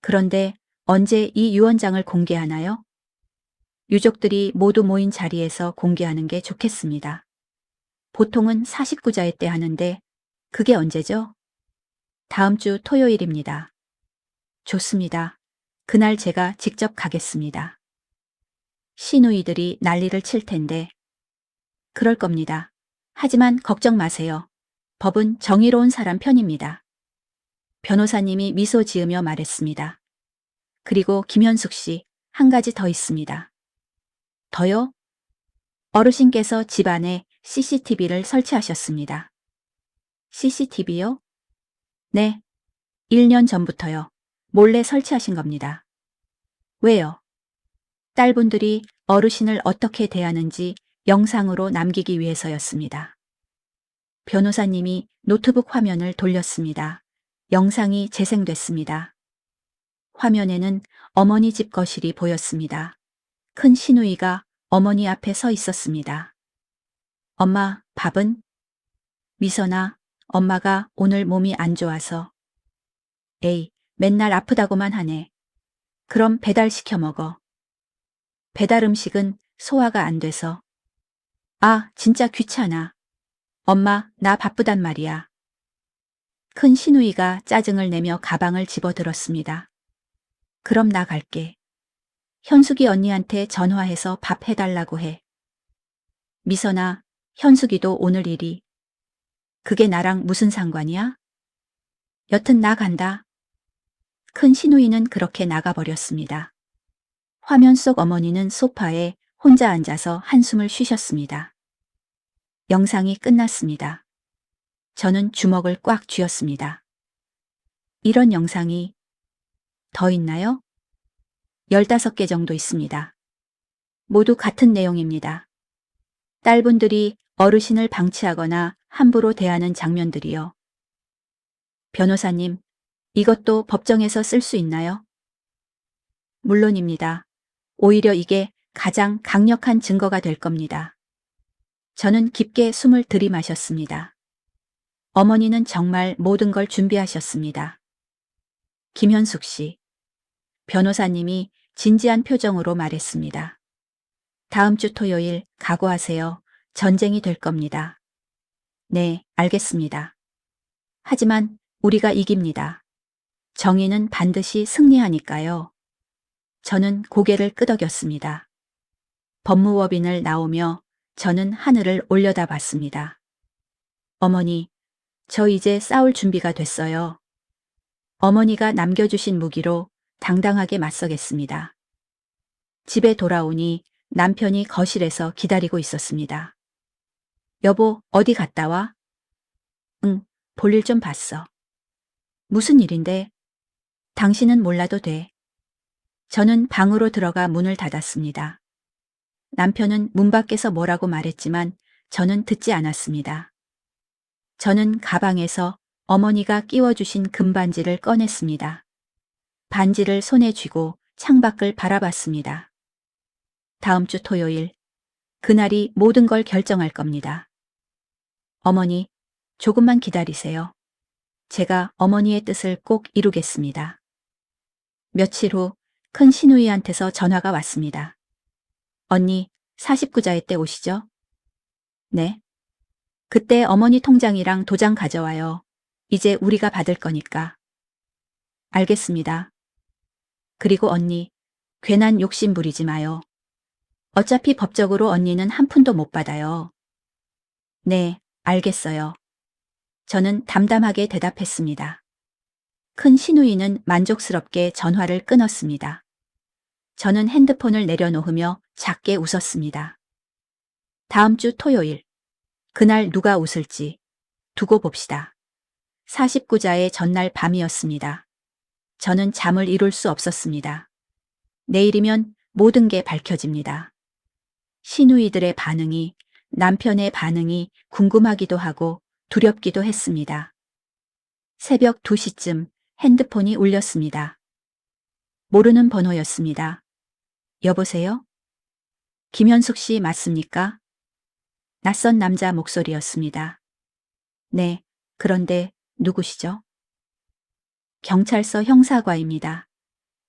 그런데 언제 이 유언장을 공개하나요? 유족들이 모두 모인 자리에서 공개하는 게 좋겠습니다. 보통은 49자의 때 하는데 그게 언제죠? 다음 주 토요일입니다. 좋습니다. 그날 제가 직접 가겠습니다. 시누이들이 난리를 칠 텐데. 그럴 겁니다. 하지만 걱정 마세요. 법은 정의로운 사람 편입니다. 변호사님이 미소 지으며 말했습니다. 그리고 김현숙 씨, 한 가지 더 있습니다. 더요? 어르신께서 집안에 CCTV를 설치하셨습니다. CCTV요? 네. 1년 전부터요. 몰래 설치하신 겁니다. 왜요? 딸분들이 어르신을 어떻게 대하는지 영상으로 남기기 위해서였습니다. 변호사님이 노트북 화면을 돌렸습니다. 영상이 재생됐습니다. 화면에는 어머니 집 거실이 보였습니다. 큰 시누이가 어머니 앞에 서 있었습니다. 엄마, 밥은? 미선아, 엄마가 오늘 몸이 안 좋아서. 에이, 맨날 아프다고만 하네. 그럼 배달시켜 먹어. 배달 음식은 소화가 안 돼서. 아, 진짜 귀찮아. 엄마, 나 바쁘단 말이야. 큰 시누이가 짜증을 내며 가방을 집어들었습니다. 그럼 나 갈게. 현숙이 언니한테 전화해서 밥 해달라고 해. 미선아, 현숙이도 오늘 일이. 그게 나랑 무슨 상관이야? 여튼 나 간다. 큰 시누이는 그렇게 나가버렸습니다. 화면 속 어머니는 소파에 혼자 앉아서 한숨을 쉬셨습니다. 영상이 끝났습니다. 저는 주먹을 꽉 쥐었습니다. 이런 영상이 더 있나요? 15개 정도 있습니다. 모두 같은 내용입니다. 딸분들이 어르신을 방치하거나 함부로 대하는 장면들이요. 변호사님, 이것도 법정에서 쓸 수 있나요? 물론입니다. 오히려 이게 가장 강력한 증거가 될 겁니다. 저는 깊게 숨을 들이마셨습니다. 어머니는 정말 모든 걸 준비하셨습니다. 김현숙 씨, 변호사님이 진지한 표정으로 말했습니다. 다음 주 토요일 각오하세요. 전쟁이 될 겁니다. 네, 알겠습니다. 하지만 우리가 이깁니다. 정의는 반드시 승리하니까요. 저는 고개를 끄덕였습니다. 법무법인을 나오며 저는 하늘을 올려다봤습니다. 어머니, 저 이제 싸울 준비가 됐어요. 어머니가 남겨주신 무기로 당당하게 맞서겠습니다. 집에 돌아오니 남편이 거실에서 기다리고 있었습니다. 여보, 어디 갔다 와? 응, 볼일 좀 봤어. 무슨 일인데? 당신은 몰라도 돼. 저는 방으로 들어가 문을 닫았습니다. 남편은 문 밖에서 뭐라고 말했지만 저는 듣지 않았습니다. 저는 가방에서 어머니가 끼워주신 금반지를 꺼냈습니다. 반지를 손에 쥐고 창밖을 바라봤습니다. 다음 주 토요일, 그날이 모든 걸 결정할 겁니다. 어머니, 조금만 기다리세요. 제가 어머니의 뜻을 꼭 이루겠습니다. 며칠 후 큰 시누이한테서 전화가 왔습니다. 언니, 49자의 때 오시죠? 네. 그때 어머니 통장이랑 도장 가져와요. 이제 우리가 받을 거니까. 알겠습니다. 그리고 언니, 괜한 욕심 부리지 마요. 어차피 법적으로 언니는 한 푼도 못 받아요. 네, 알겠어요. 저는 담담하게 대답했습니다. 큰 시누이는 만족스럽게 전화를 끊었습니다. 저는 핸드폰을 내려놓으며 작게 웃었습니다. 다음 주 토요일, 그날 누가 웃을지 두고 봅시다. 49자의 전날 밤이었습니다. 저는 잠을 이룰 수 없었습니다. 내일이면 모든 게 밝혀집니다. 시누이들의 반응이, 남편의 반응이 궁금하기도 하고 두렵기도 했습니다. 새벽 2시쯤 핸드폰이 울렸습니다. 모르는 번호였습니다. 여보세요? 김현숙 씨 맞습니까? 낯선 남자 목소리였습니다. 네, 그런데 누구시죠? 경찰서 형사과입니다.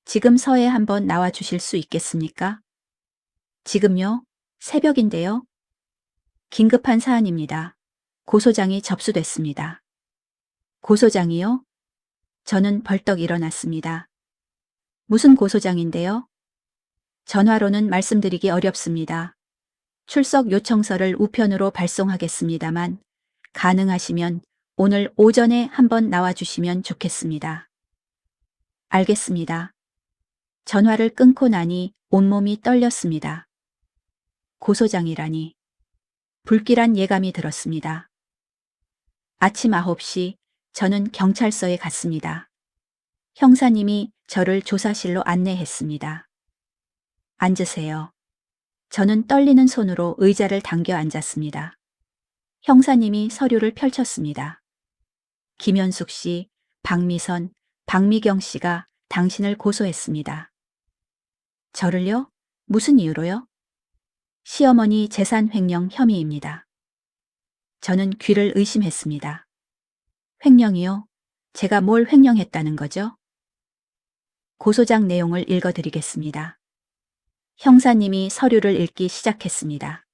지금 서에 한번 나와 주실 수 있겠습니까? 지금요? 새벽인데요? 긴급한 사안입니다. 고소장이 접수됐습니다. 고소장이요? 저는 벌떡 일어났습니다. 무슨 고소장인데요? 전화로는 말씀드리기 어렵습니다. 출석 요청서를 우편으로 발송하겠습니다만 가능하시면 오늘 오전에 한번 나와주시면 좋겠습니다. 알겠습니다. 전화를 끊고 나니 온몸이 떨렸습니다. 고소장이라니. 불길한 예감이 들었습니다. 아침 9시 저는 경찰서에 갔습니다. 형사님이 저를 조사실로 안내했습니다. 앉으세요. 저는 떨리는 손으로 의자를 당겨 앉았습니다. 형사님이 서류를 펼쳤습니다. 김현숙 씨, 박미선, 박미경 씨가 당신을 고소했습니다. 저를요? 무슨 이유로요? 시어머니 재산 횡령 혐의입니다. 저는 귀를 의심했습니다. 횡령이요? 제가 뭘 횡령했다는 거죠? 고소장 내용을 읽어드리겠습니다. 형사님이 서류를 읽기 시작했습니다.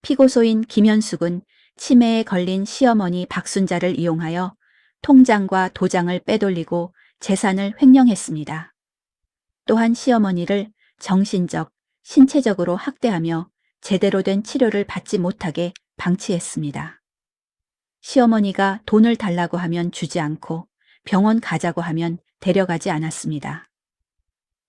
피고소인 김현숙은 치매에 걸린 시어머니 박순자를 이용하여 통장과 도장을 빼돌리고 재산을 횡령했습니다. 또한 시어머니를 정신적, 신체적으로 학대하며 제대로 된 치료를 받지 못하게 방치했습니다. 시어머니가 돈을 달라고 하면 주지 않고 병원 가자고 하면 데려가지 않았습니다.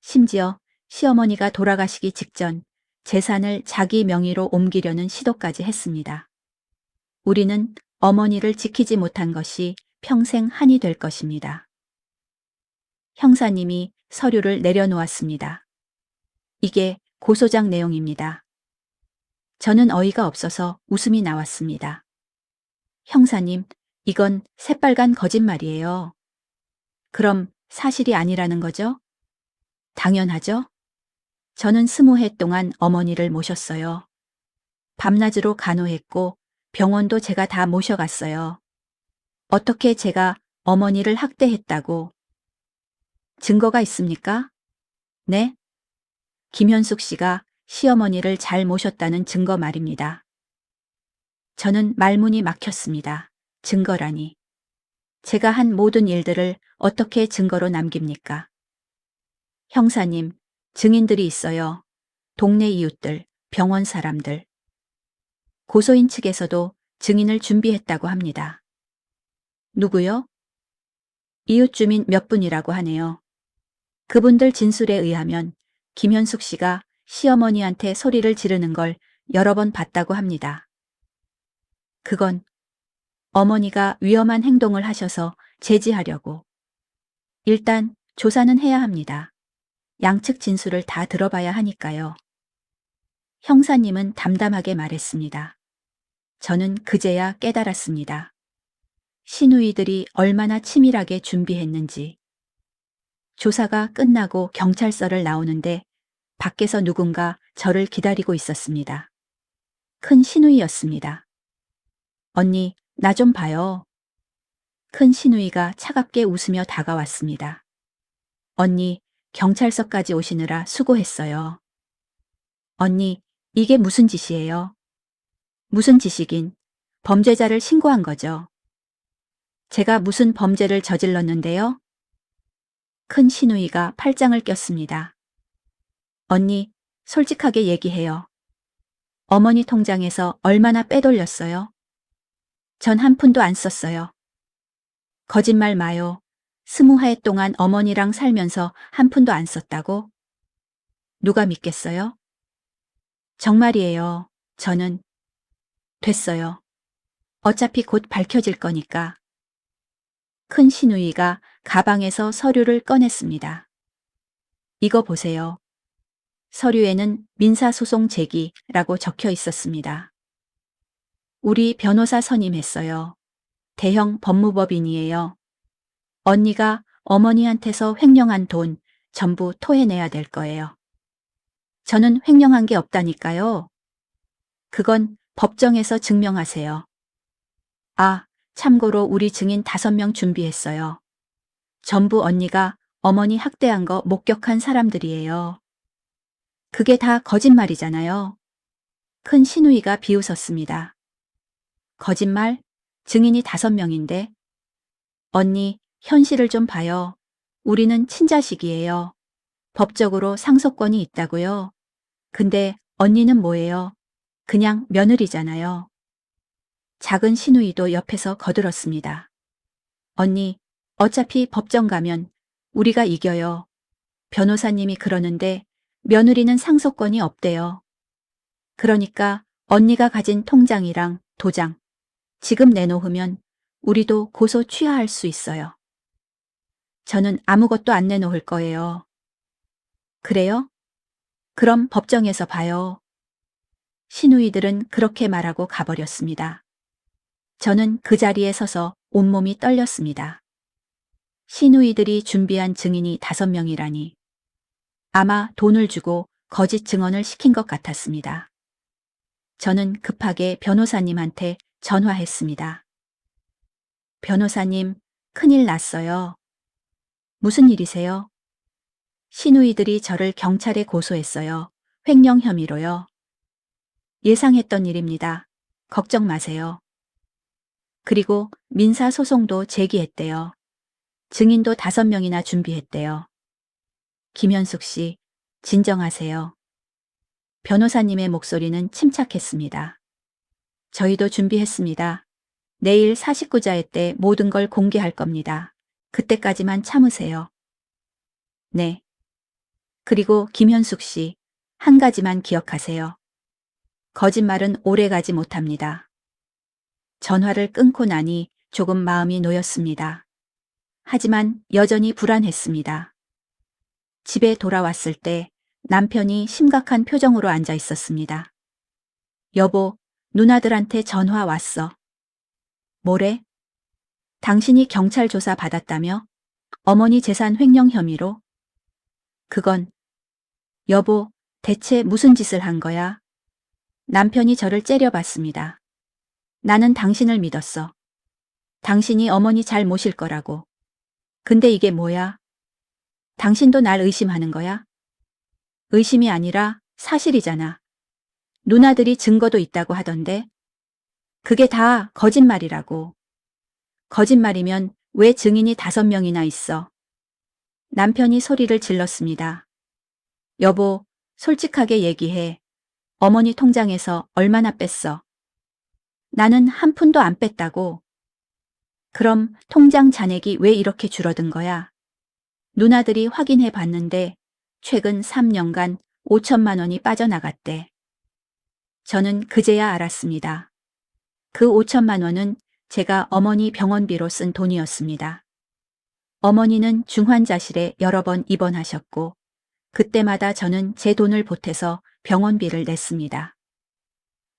심지어 시어머니가 돌아가시기 직전 재산을 자기 명의로 옮기려는 시도까지 했습니다. 우리는 어머니를 지키지 못한 것이 평생 한이 될 것입니다. 형사님이 서류를 내려놓았습니다. 이게 고소장 내용입니다. 저는 어이가 없어서 웃음이 나왔습니다. 형사님, 이건 새빨간 거짓말이에요. 그럼 사실이 아니라는 거죠? 당연하죠. 저는 20해 동안 어머니를 모셨어요. 밤낮으로 간호했고 병원도 제가 다 모셔갔어요. 어떻게 제가 어머니를 학대했다고? 증거가 있습니까? 네? 김현숙 씨가 시어머니를 잘 모셨다는 증거 말입니다. 저는 말문이 막혔습니다. 증거라니. 제가 한 모든 일들을 어떻게 증거로 남깁니까? 형사님, 증인들이 있어요. 동네 이웃들, 병원 사람들. 고소인 측에서도 증인을 준비했다고 합니다. 누구요? 이웃 주민 몇 분이라고 하네요. 그분들 진술에 의하면 김현숙 씨가 시어머니한테 소리를 지르는 걸 여러 번 봤다고 합니다. 그건 어머니가 위험한 행동을 하셔서 제지하려고. 일단 조사는 해야 합니다. 양측 진술을 다 들어봐야 하니까요. 형사님은 담담하게 말했습니다. 저는 그제야 깨달았습니다. 시누이들이 얼마나 치밀하게 준비했는지. 조사가 끝나고 경찰서를 나오는데 밖에서 누군가 저를 기다리고 있었습니다. 큰 시누이였습니다. 언니, 나 좀 봐요. 큰 시누이가 차갑게 웃으며 다가왔습니다. 언니, 경찰서까지 오시느라 수고했어요. 언니, 이게 무슨 짓이에요? 무슨 짓이긴, 범죄자를 신고한 거죠. 제가 무슨 범죄를 저질렀는데요? 큰 시누이가 팔짱을 꼈습니다. 언니, 솔직하게 얘기해요. 어머니 통장에서 얼마나 빼돌렸어요? 전 한 푼도 안 썼어요. 거짓말 마요. 20해 동안 어머니랑 살면서 한 푼도 안 썼다고? 누가 믿겠어요? 정말이에요. 저는 됐어요. 어차피 곧 밝혀질 거니까. 큰 시누이가 가방에서 서류를 꺼냈습니다. 이거 보세요. 서류에는 민사소송 제기라고 적혀 있었습니다. 우리 변호사 선임했어요. 대형 법무법인이에요. 언니가 어머니한테서 횡령한 돈 전부 토해내야 될 거예요. 저는 횡령한 게 없다니까요. 그건 법정에서 증명하세요. 아, 참고로 우리 증인 5명 준비했어요. 전부 언니가 어머니 학대한 거 목격한 사람들이에요. 그게 다 거짓말이잖아요. 큰 시누이가 비웃었습니다. 거짓말? 증인이 5명인데. 언니, 현실을 좀 봐요. 우리는 친자식이에요. 법적으로 상속권이 있다고요. 근데 언니는 뭐예요? 그냥 며느리잖아요. 작은 시누이도 옆에서 거들었습니다. 언니, 어차피 법정 가면 우리가 이겨요. 변호사님이 그러는데 며느리는 상속권이 없대요. 그러니까 언니가 가진 통장이랑 도장 지금 내놓으면 우리도 고소 취하할 수 있어요. 저는 아무것도 안 내놓을 거예요. 그래요? 그럼 법정에서 봐요. 시누이들은 그렇게 말하고 가버렸습니다. 저는 그 자리에 서서 온몸이 떨렸습니다. 시누이들이 준비한 증인이 5명이라니. 아마 돈을 주고 거짓 증언을 시킨 것 같았습니다. 저는 급하게 변호사님한테 전화했습니다. 변호사님, 큰일 났어요. 무슨 일이세요? 시누이들이 저를 경찰에 고소했어요. 횡령 혐의로요. 예상했던 일입니다. 걱정 마세요. 그리고 민사소송도 제기했대요. 증인도 5명이나 준비했대요. 김현숙 씨, 진정하세요. 변호사님의 목소리는 침착했습니다. 저희도 준비했습니다. 내일 49자회 때 모든 걸 공개할 겁니다. 그때까지만 참으세요. 네. 그리고 김현숙 씨, 한 가지만 기억하세요. 거짓말은 오래가지 못합니다. 전화를 끊고 나니 조금 마음이 놓였습니다. 하지만 여전히 불안했습니다. 집에 돌아왔을 때 남편이 심각한 표정으로 앉아 있었습니다. 여보, 누나들한테 전화 왔어. 뭐래? 당신이 경찰 조사 받았다며? 어머니 재산 횡령 혐의로? 그건, 여보, 대체 무슨 짓을 한 거야? 남편이 저를 째려봤습니다. 나는 당신을 믿었어. 당신이 어머니 잘 모실 거라고. 근데 이게 뭐야? 당신도 날 의심하는 거야? 의심이 아니라 사실이잖아. 누나들이 증거도 있다고 하던데. 그게 다 거짓말이라고. 거짓말이면 왜 증인이 5명이나 있어? 남편이 소리를 질렀습니다. 여보, 솔직하게 얘기해. 어머니 통장에서 얼마나 뺐어? 나는 한 푼도 안 뺐다고. 그럼 통장 잔액이 왜 이렇게 줄어든 거야? 누나들이 확인해 봤는데 최근 3년간 5천만 원이 빠져나갔대. 저는 그제야 알았습니다. 그 5천만 원은 제가 어머니 병원비로 쓴 돈이었습니다. 어머니는 중환자실에 여러 번 입원하셨고 그때마다 저는 제 돈을 보태서 병원비를 냈습니다.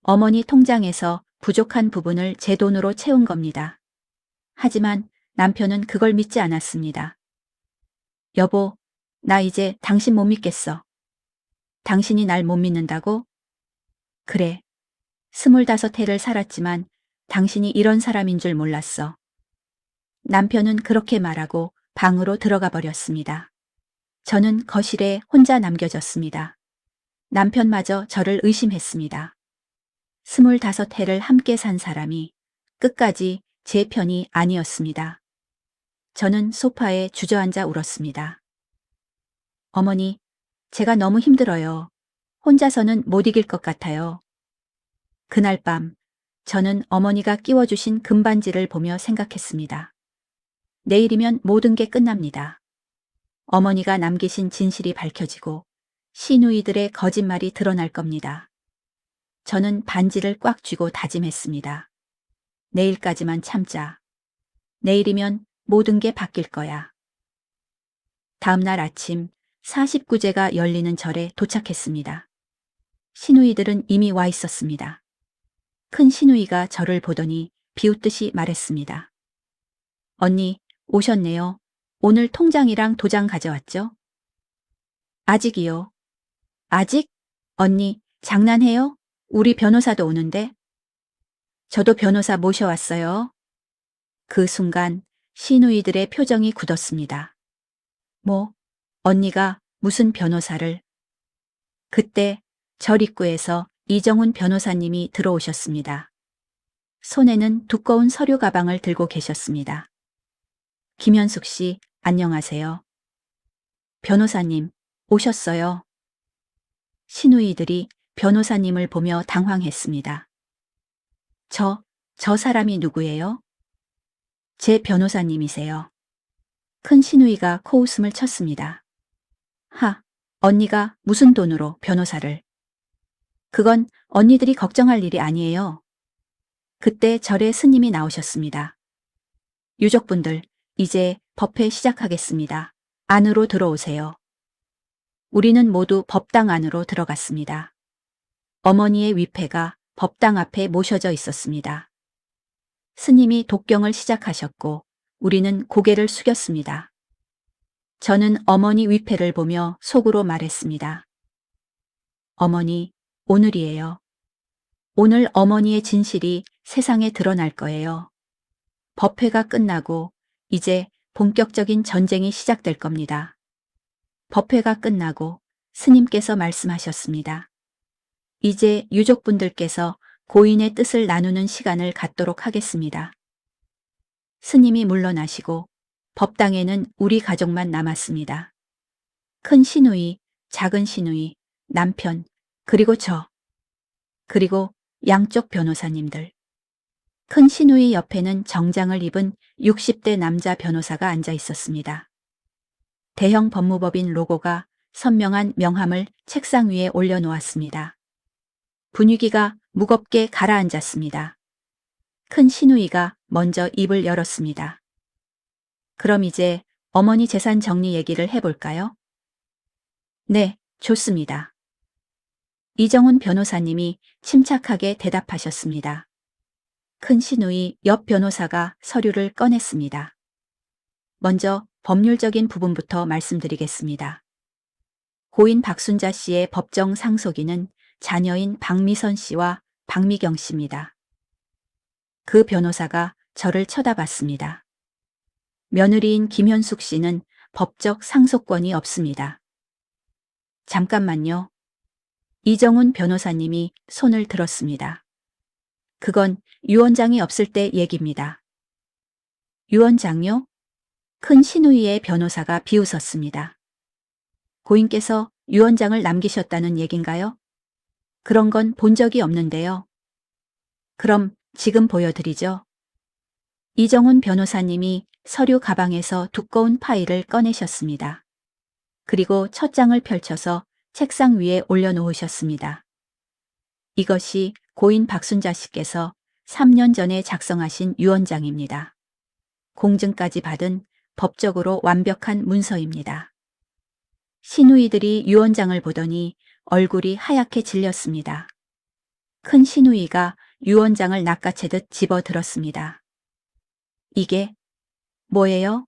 어머니 통장에서 부족한 부분을 제 돈으로 채운 겁니다. 하지만 남편은 그걸 믿지 않았습니다. 여보, 나 이제 당신 못 믿겠어. 당신이 날 못 믿는다고? 그래. 25해를 살았지만 당신이 이런 사람인 줄 몰랐어. 남편은 그렇게 말하고 방으로 들어가 버렸습니다. 저는 거실에 혼자 남겨졌습니다. 남편마저 저를 의심했습니다. 25해를 함께 산 사람이 끝까지 제 편이 아니었습니다. 저는 소파에 주저앉아 울었습니다. 어머니, 제가 너무 힘들어요. 혼자서는 못 이길 것 같아요. 그날 밤, 저는 어머니가 끼워주신 금반지를 보며 생각했습니다. 내일이면 모든 게 끝납니다. 어머니가 남기신 진실이 밝혀지고 시누이들의 거짓말이 드러날 겁니다. 저는 반지를 꽉 쥐고 다짐했습니다. 내일까지만 참자. 내일이면 모든 게 바뀔 거야. 다음 날 아침 49제가 열리는 절에 도착했습니다. 시누이들은 이미 와 있었습니다. 큰 시누이가 저를 보더니 비웃듯이 말했습니다. 언니, 오셨네요. 오늘 통장이랑 도장 가져왔죠? 아직이요. 아직? 언니, 장난해요? 우리 변호사도 오는데? 저도 변호사 모셔왔어요. 그 순간 시누이들의 표정이 굳었습니다. 뭐, 언니가 무슨 변호사를? 그때 절 입구에서 이정훈 변호사님이 들어오셨습니다. 손에는 두꺼운 서류 가방을 들고 계셨습니다. 김현숙 씨, 안녕하세요. 변호사님, 오셨어요. 시누이들이 변호사님을 보며 당황했습니다. 저 사람이 누구예요? 제 변호사님이세요. 큰 시누이가 코웃음을 쳤습니다. 언니가 무슨 돈으로 변호사를? 그건 언니들이 걱정할 일이 아니에요. 그때 절에 스님이 나오셨습니다. 유족분들, 이제 법회 시작하겠습니다. 안으로 들어오세요. 우리는 모두 법당 안으로 들어갔습니다. 어머니의 위패가 법당 앞에 모셔져 있었습니다. 스님이 독경을 시작하셨고 우리는 고개를 숙였습니다. 저는 어머니 위패를 보며 속으로 말했습니다. 어머니, 오늘이에요. 오늘 어머니의 진실이 세상에 드러날 거예요. 법회가 끝나고 이제 본격적인 전쟁이 시작될 겁니다. 법회가 끝나고 스님께서 말씀하셨습니다. 이제 유족분들께서 고인의 뜻을 나누는 시간을 갖도록 하겠습니다. 스님이 물러나시고 법당에는 우리 가족만 남았습니다. 큰 시누이, 작은 시누이, 남편, 그리고 저. 그리고 양쪽 변호사님들. 큰 시누이 옆에는 정장을 입은 60대 남자 변호사가 앉아 있었습니다. 대형 법무법인 로고가 선명한 명함을 책상 위에 올려놓았습니다. 분위기가 무겁게 가라앉았습니다. 큰 시누이가 먼저 입을 열었습니다. 그럼 이제 어머니 재산 정리 얘기를 해볼까요? 네, 좋습니다. 이정훈 변호사님이 침착하게 대답하셨습니다. 큰 신우이 옆 변호사가 서류를 꺼냈습니다. 먼저 법률적인 부분부터 말씀드리겠습니다. 고인 박순자 씨의 법정 상속인은 자녀인 박미선 씨와 박미경 씨입니다. 그 변호사가 저를 쳐다봤습니다. 며느리인 김현숙 씨는 법적 상속권이 없습니다. 잠깐만요. 이정훈 변호사님이 손을 들었습니다. 그건 유언장이 없을 때 얘기입니다. 유언장요? 큰 신우이의 변호사가 비웃었습니다. 고인께서 유언장을 남기셨다는 얘긴가요? 그런 건 본 적이 없는데요. 그럼 지금 보여드리죠. 이정훈 변호사님이 서류 가방에서 두꺼운 파일을 꺼내셨습니다. 그리고 첫 장을 펼쳐서 책상 위에 올려놓으셨습니다. 이것이 고인 박순자 씨께서 3년 전에 작성하신 유언장입니다. 공증까지 받은 법적으로 완벽한 문서입니다. 시누이들이 유언장을 보더니 얼굴이 하얗게 질렸습니다. 큰 시누이가 유언장을 낚아채듯 집어들었습니다. 이게 뭐예요?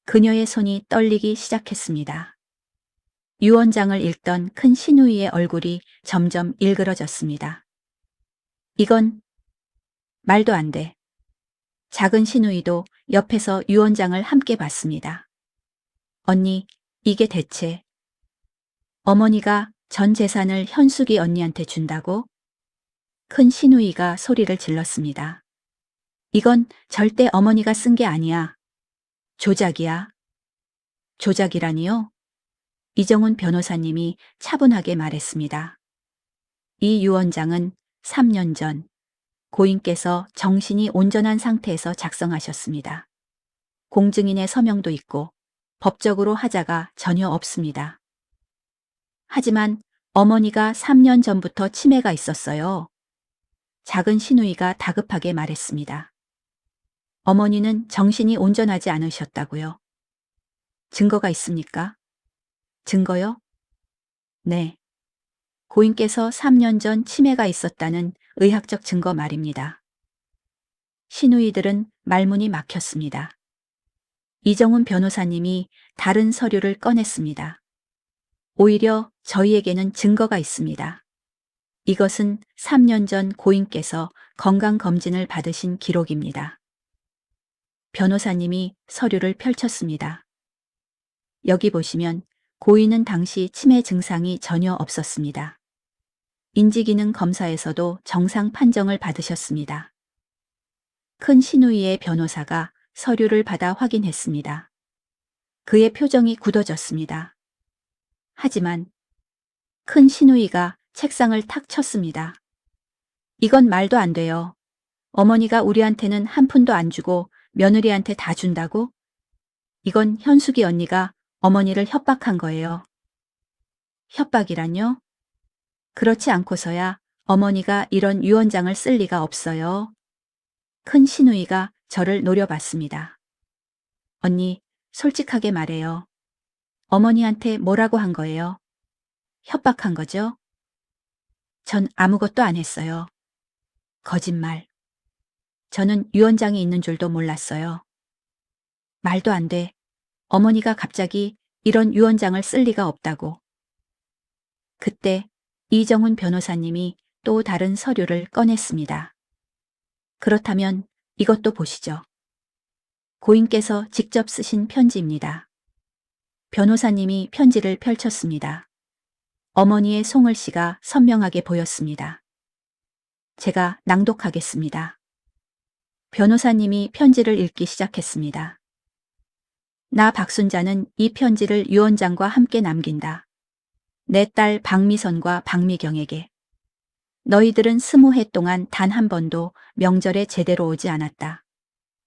그녀의 손이 떨리기 시작했습니다. 유언장을 읽던 큰 시누이의 얼굴이 점점 일그러졌습니다. 이건 말도 안 돼. 작은 시누이도 옆에서 유언장을 함께 봤습니다. 언니, 이게 대체 어머니가 전 재산을 현숙이 언니한테 준다고? 큰 시누이가 소리를 질렀습니다. 이건 절대 어머니가 쓴 게 아니야. 조작이야. 조작이라니요? 이정훈 변호사님이 차분하게 말했습니다. 이 유언장은 3년 전 고인께서 정신이 온전한 상태에서 작성하셨습니다. 공증인의 서명도 있고 법적으로 하자가 전혀 없습니다. 하지만 어머니가 3년 전부터 치매가 있었어요. 작은 시누이가 다급하게 말했습니다. 어머니는 정신이 온전하지 않으셨다고요. 증거가 있습니까? 증거요? 네. 고인께서 3년 전 치매가 있었다는 의학적 증거 말입니다. 시누이들은 말문이 막혔습니다. 이정훈 변호사님이 다른 서류를 꺼냈습니다. 오히려 저희에게는 증거가 있습니다. 이것은 3년 전 고인께서 건강검진을 받으신 기록입니다. 변호사님이 서류를 펼쳤습니다. 여기 보시면 고인은 당시 치매 증상이 전혀 없었습니다. 인지기능 검사에서도 정상 판정을 받으셨습니다. 큰 시누이의 변호사가 서류를 받아 확인했습니다. 그의 표정이 굳어졌습니다. 하지만 큰 시누이가 책상을 탁 쳤습니다. 이건 말도 안 돼요. 어머니가 우리한테는 한 푼도 안 주고 며느리한테 다 준다고? 이건 현숙이 언니가 어머니를 협박한 거예요. 협박이란요? 그렇지 않고서야 어머니가 이런 유언장을 쓸 리가 없어요. 큰 시누이가 저를 노려봤습니다. 언니, 솔직하게 말해요. 어머니한테 뭐라고 한 거예요? 협박한 거죠? 전 아무것도 안 했어요. 거짓말. 저는 유언장이 있는 줄도 몰랐어요. 말도 안 돼. 어머니가 갑자기 이런 유언장을 쓸 리가 없다고. 그때 이정훈 변호사님이 또 다른 서류를 꺼냈습니다. 그렇다면 이것도 보시죠. 고인께서 직접 쓰신 편지입니다. 변호사님이 편지를 펼쳤습니다. 어머니의 송을씨가 선명하게 보였습니다. 제가 낭독하겠습니다. 변호사님이 편지를 읽기 시작했습니다. 나 박순자는 이 편지를 유언장과 함께 남긴다. 내 딸 박미선과 박미경에게. 너희들은 20해 동안 단 한 번도 명절에 제대로 오지 않았다.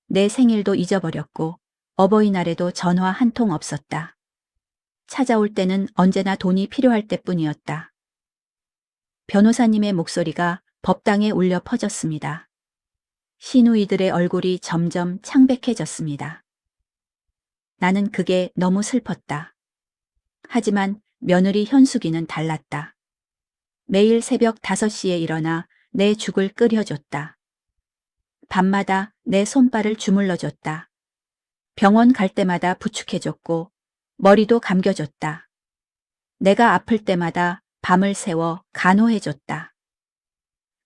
내 생일도 잊어버렸고 어버이날에도 전화 한 통 없었다. 찾아올 때는 언제나 돈이 필요할 때뿐이었다. 변호사님의 목소리가 법당에 울려 퍼졌습니다. 시누이들의 얼굴이 점점 창백해졌습니다. 나는 그게 너무 슬펐다. 하지만 며느리 현숙이는 달랐다. 매일 새벽 5시에 일어나 내 죽을 끓여줬다. 밤마다 내 손발을 주물러줬다. 병원 갈 때마다 부축해줬고 머리도 감겨줬다. 내가 아플 때마다 밤을 새워 간호해줬다.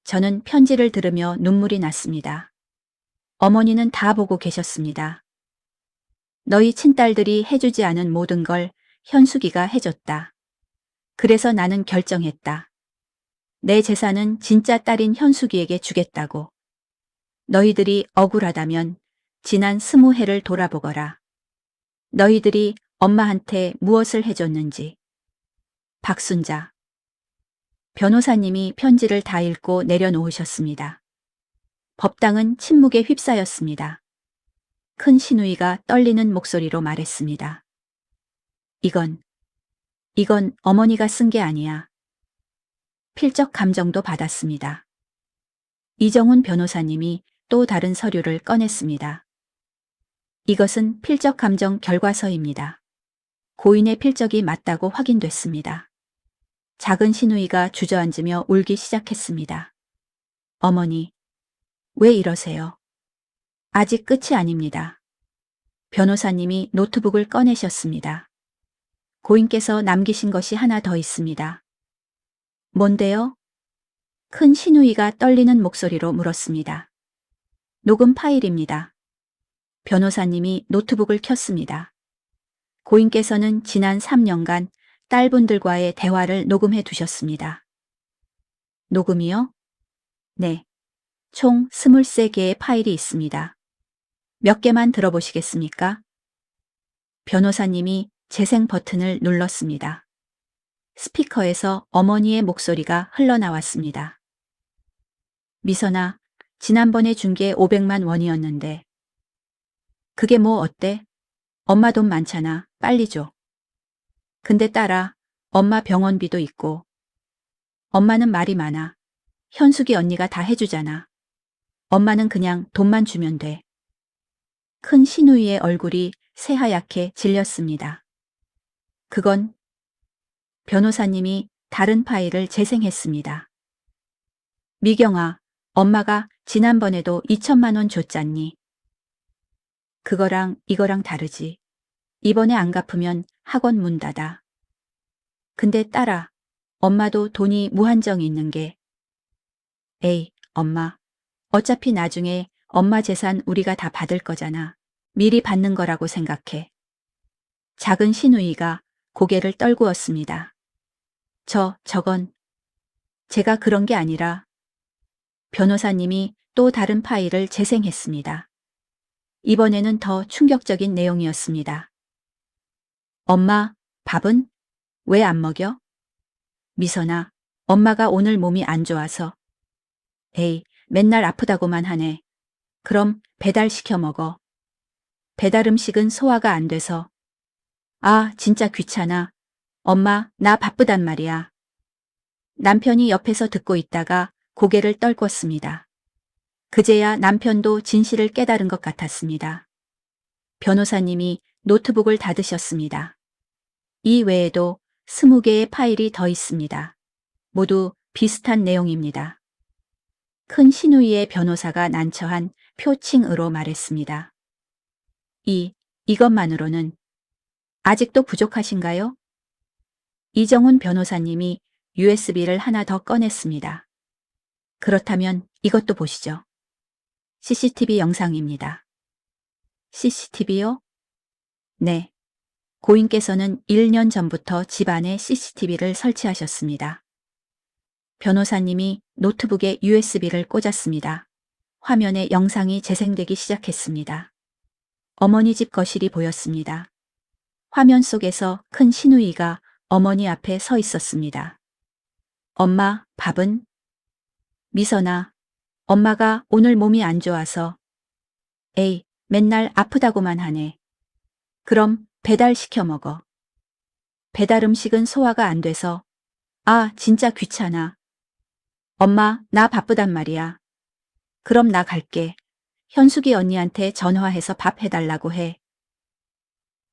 저는 편지를 들으며 눈물이 났습니다. 어머니는 다 보고 계셨습니다. 너희 친딸들이 해주지 않은 모든 걸 현숙이가 해줬다. 그래서 나는 결정했다. 내 재산은 진짜 딸인 현숙이에게 주겠다고. 너희들이 억울하다면 지난 20해를 돌아보거라. 너희들이 엄마한테 무엇을 해줬는지. 박순자. 변호사님이 편지를 다 읽고 내려놓으셨습니다. 법당은 침묵에 휩싸였습니다. 큰 시누이가 떨리는 목소리로 말했습니다. 이건 어머니가 쓴 게 아니야. 필적 감정도 받았습니다. 이정훈 변호사님이 또 다른 서류를 꺼냈습니다. 이것은 필적 감정 결과서입니다. 고인의 필적이 맞다고 확인됐습니다. 작은 시누이가 주저앉으며 울기 시작했습니다. 어머니, 왜 이러세요? 아직 끝이 아닙니다. 변호사님이 노트북을 꺼내셨습니다. 고인께서 남기신 것이 하나 더 있습니다. 뭔데요? 큰 시누이가 떨리는 목소리로 물었습니다. 녹음 파일입니다. 변호사님이 노트북을 켰습니다. 고인께서는 지난 3년간 딸분들과의 대화를 녹음해 두셨습니다. 녹음이요? 네. 총 23개의 파일이 있습니다. 몇 개만 들어보시겠습니까? 변호사님이 재생 버튼을 눌렀습니다. 스피커에서 어머니의 목소리가 흘러나왔습니다. 미선아, 지난번에 준 게 500만 원이었는데. 그게 뭐 어때? 엄마 돈 많잖아. 빨리 줘. 근데 딸아, 엄마 병원비도 있고. 엄마는 말이 많아. 현숙이 언니가 다 해주잖아. 엄마는 그냥 돈만 주면 돼. 큰 시누이의 얼굴이 새하얗게 질렸습니다. 그건 변호사님이 다른 파일을 재생했습니다. 미경아, 엄마가 지난번에도 2천만 원 줬잖니. 그거랑 이거랑 다르지. 이번에 안 갚으면 학원 문 닫아. 근데 딸아, 엄마도 돈이 무한정 있는 게. 에이, 엄마. 어차피 나중에 엄마 재산 우리가 다 받을 거잖아. 미리 받는 거라고 생각해. 작은 시누이가 고개를 떨구었습니다. 저건 제가 그런 게 아니라. 변호사님이 또 다른 파일을 재생했습니다. 이번에는 더 충격적인 내용이었습니다. 엄마, 밥은 왜 안 먹여? 미선아, 엄마가 오늘 몸이 안 좋아서. 에이, 맨날 아프다고만 하네. 그럼 배달시켜 먹어. 배달 음식은 소화가 안 돼서. 아, 진짜 귀찮아. 엄마, 나 바쁘단 말이야. 남편이 옆에서 듣고 있다가 고개를 떨궜습니다. 그제야 남편도 진실을 깨달은 것 같았습니다. 변호사님이 노트북을 닫으셨습니다. 이 외에도 20개의 파일이 더 있습니다. 모두 비슷한 내용입니다. 큰 시누이의 변호사가 난처한 표칭으로 말했습니다. 이것만으로는 아직도 부족하신가요? 이정훈 변호사님이 USB를 하나 더 꺼냈습니다. 그렇다면 이것도 보시죠. CCTV 영상입니다. CCTV요? 네. 고인께서는 1년 전부터 집안에 CCTV를 설치하셨습니다. 변호사님이 노트북에 USB를 꽂았습니다. 화면에 영상이 재생되기 시작했습니다. 어머니 집 거실이 보였습니다. 화면 속에서 큰 시누이가 어머니 앞에 서 있었습니다. 엄마, 밥은? 미선아, 엄마가 오늘 몸이 안 좋아서. 에이, 맨날 아프다고만 하네. 그럼 배달시켜 먹어. 배달 음식은 소화가 안 돼서. 아, 진짜 귀찮아. 엄마, 나 바쁘단 말이야. 그럼 나 갈게. 현숙이 언니한테 전화해서 밥 해달라고 해.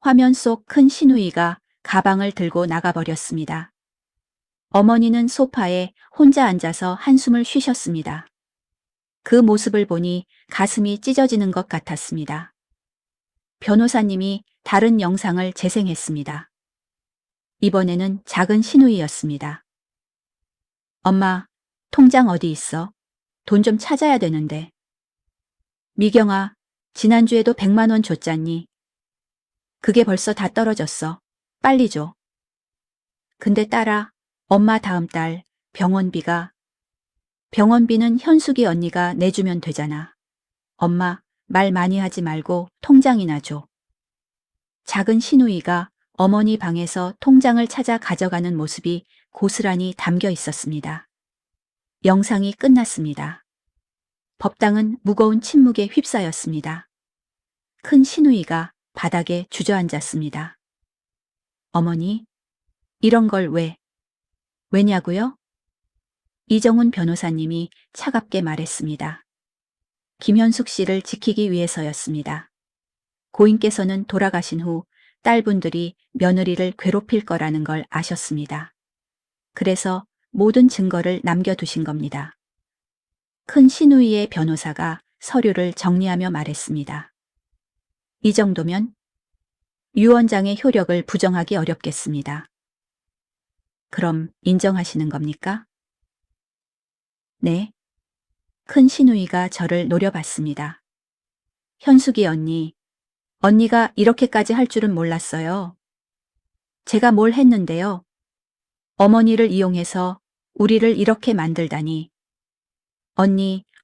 화면 속 큰 시누이가 가방을 들고 나가버렸습니다. 어머니는 소파에 혼자 앉아서 한숨을 쉬셨습니다. 그 모습을 보니 가슴이 찢어지는 것 같았습니다. 변호사님이 다른 영상을 재생했습니다. 이번에는 작은 신우이였습니다. 엄마, 통장 어디 있어? 돈 좀 찾아야 되는데. 미경아, 지난주에도 100만 원 줬잖니. 그게 벌써 다 떨어졌어. 빨리 줘. 근데 딸아, 엄마 다음 달 병원비는 현숙이 언니가 내주면 되잖아. 엄마, 말 많이 하지 말고 통장이나 줘. 작은 신우이가 어머니 방에서 통장을 찾아 가져가는 모습이 고스란히 담겨 있었습니다. 영상이 끝났습니다. 법당은 무거운 침묵에 휩싸였습니다. 큰 신우이가 바닥에 주저앉았습니다. 어머니, 이런 걸 왜냐고요? 이정훈 변호사님이 차갑게 말했습니다. 김현숙 씨를 지키기 위해서였습니다. 고인께서는 돌아가신 후 딸분들이 며느리를 괴롭힐 거라는 걸 아셨습니다. 그래서 모든 증거를 남겨두신 겁니다. 큰 신우이의 변호사가 서류를 정리하며 말했습니다. 이 정도면 유언장의 효력을 부정하기 어렵겠습니다. 그럼 인정하시는 겁니까? 네. 큰 신우이가 저를 노려봤습니다. 현숙이 언니가 이렇게까지 할 줄은 몰랐어요. 제가 뭘 했는데요. 어머니를 이용해서 우리를 이렇게 만들다니.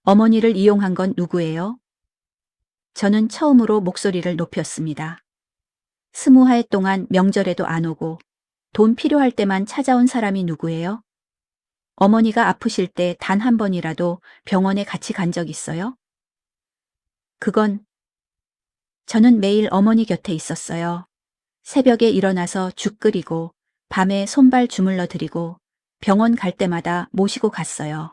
어머니를 이용한 건 누구예요? 저는 처음으로 목소리를 높였습니다. 20할 동안 명절에도 안 오고 돈 필요할 때만 찾아온 사람이 누구예요? 어머니가 아프실 때 단 한 번이라도 병원에 같이 간 적 있어요? 저는 매일 어머니 곁에 있었어요. 새벽에 일어나서 죽 끓이고 밤에 손발 주물러 드리고 병원 갈 때마다 모시고 갔어요.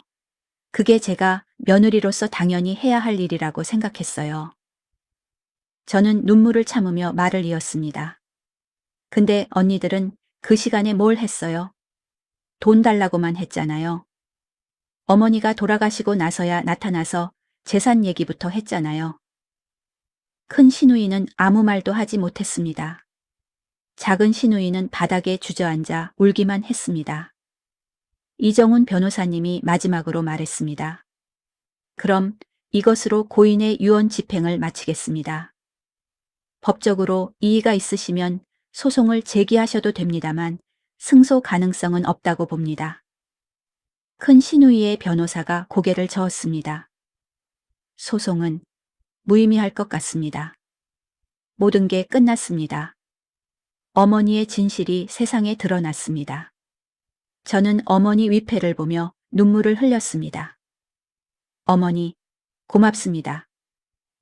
그게 제가 며느리로서 당연히 해야 할 일이라고 생각했어요. 저는 눈물을 참으며 말을 이었습니다. 근데 언니들은 그 시간에 뭘 했어요? 돈 달라고만 했잖아요. 어머니가 돌아가시고 나서야 나타나서 재산 얘기부터 했잖아요. 큰 신우이는 아무 말도 하지 못했습니다. 작은 신우이는 바닥에 주저앉아 울기만 했습니다. 이정훈 변호사님이 마지막으로 말했습니다. 그럼 이것으로 고인의 유언 집행을 마치겠습니다. 법적으로 이의가 있으시면 소송을 제기하셔도 됩니다만 승소 가능성은 없다고 봅니다. 큰 신우이의 변호사가 고개를 저었습니다. 소송은 무의미할 것 같습니다. 모든 게 끝났습니다. 어머니의 진실이 세상에 드러났습니다. 저는 어머니 위패를 보며 눈물을 흘렸습니다. 어머니, 고맙습니다.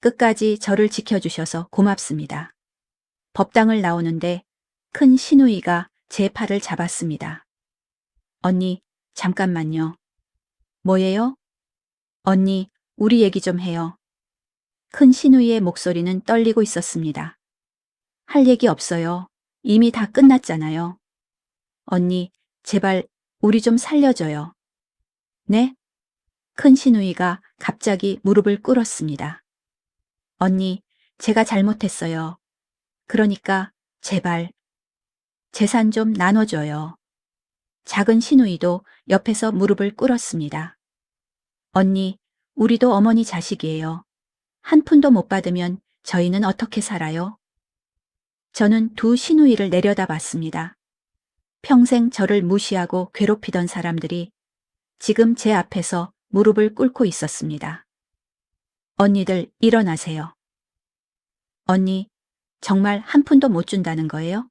끝까지 저를 지켜주셔서 고맙습니다. 법당을 나오는데 큰 신우이가 제 팔을 잡았습니다. 언니, 잠깐만요. 뭐예요? 언니, 우리 얘기 좀 해요. 큰 신우이의 목소리는 떨리고 있었습니다. 할 얘기 없어요. 이미 다 끝났잖아요. 언니, 제발 우리 좀 살려줘요. 네? 큰 신우이가 갑자기 무릎을 꿇었습니다. 언니, 제가 잘못했어요. 그러니까 제발 재산 좀 나눠줘요. 작은 신우이도 옆에서 무릎을 꿇었습니다. 언니, 우리도 어머니 자식이에요. 한 푼도 못 받으면 저희는 어떻게 살아요? 저는 두 신우이를 내려다봤습니다. 평생 저를 무시하고 괴롭히던 사람들이 지금 제 앞에서 무릎을 꿇고 있었습니다. 언니들 일어나세요. 언니, 정말 한 푼도 못 준다는 거예요?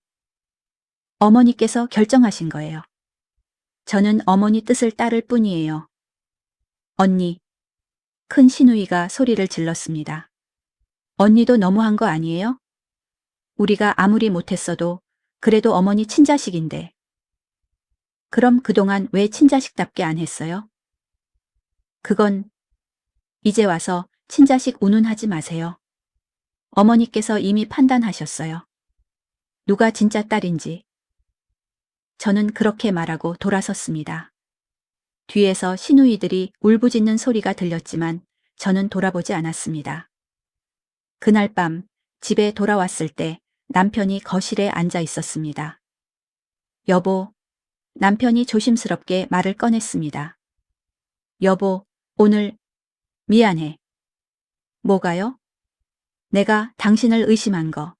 어머니께서 결정하신 거예요. 저는 어머니 뜻을 따를 뿐이에요. 언니, 큰 신우이가 소리를 질렀습니다. 언니도 너무한 거 아니에요? 우리가 아무리 못했어도 그래도 어머니 친자식인데. 그럼 그동안 왜 친자식답게 안 했어요? 그건 이제 와서 친자식 운운하지 마세요. 어머니께서 이미 판단하셨어요. 누가 진짜 딸인지, 저는 그렇게 말하고 돌아섰습니다. 뒤에서 시누이들이 울부짖는 소리가 들렸지만 저는 돌아보지 않았습니다. 그날 밤 집에 돌아왔을 때 남편이 거실에 앉아 있었습니다. 여보, 남편이 조심스럽게 말을 꺼냈습니다. 여보, 오늘 미안해. 뭐가요? 내가 당신을 의심한 거.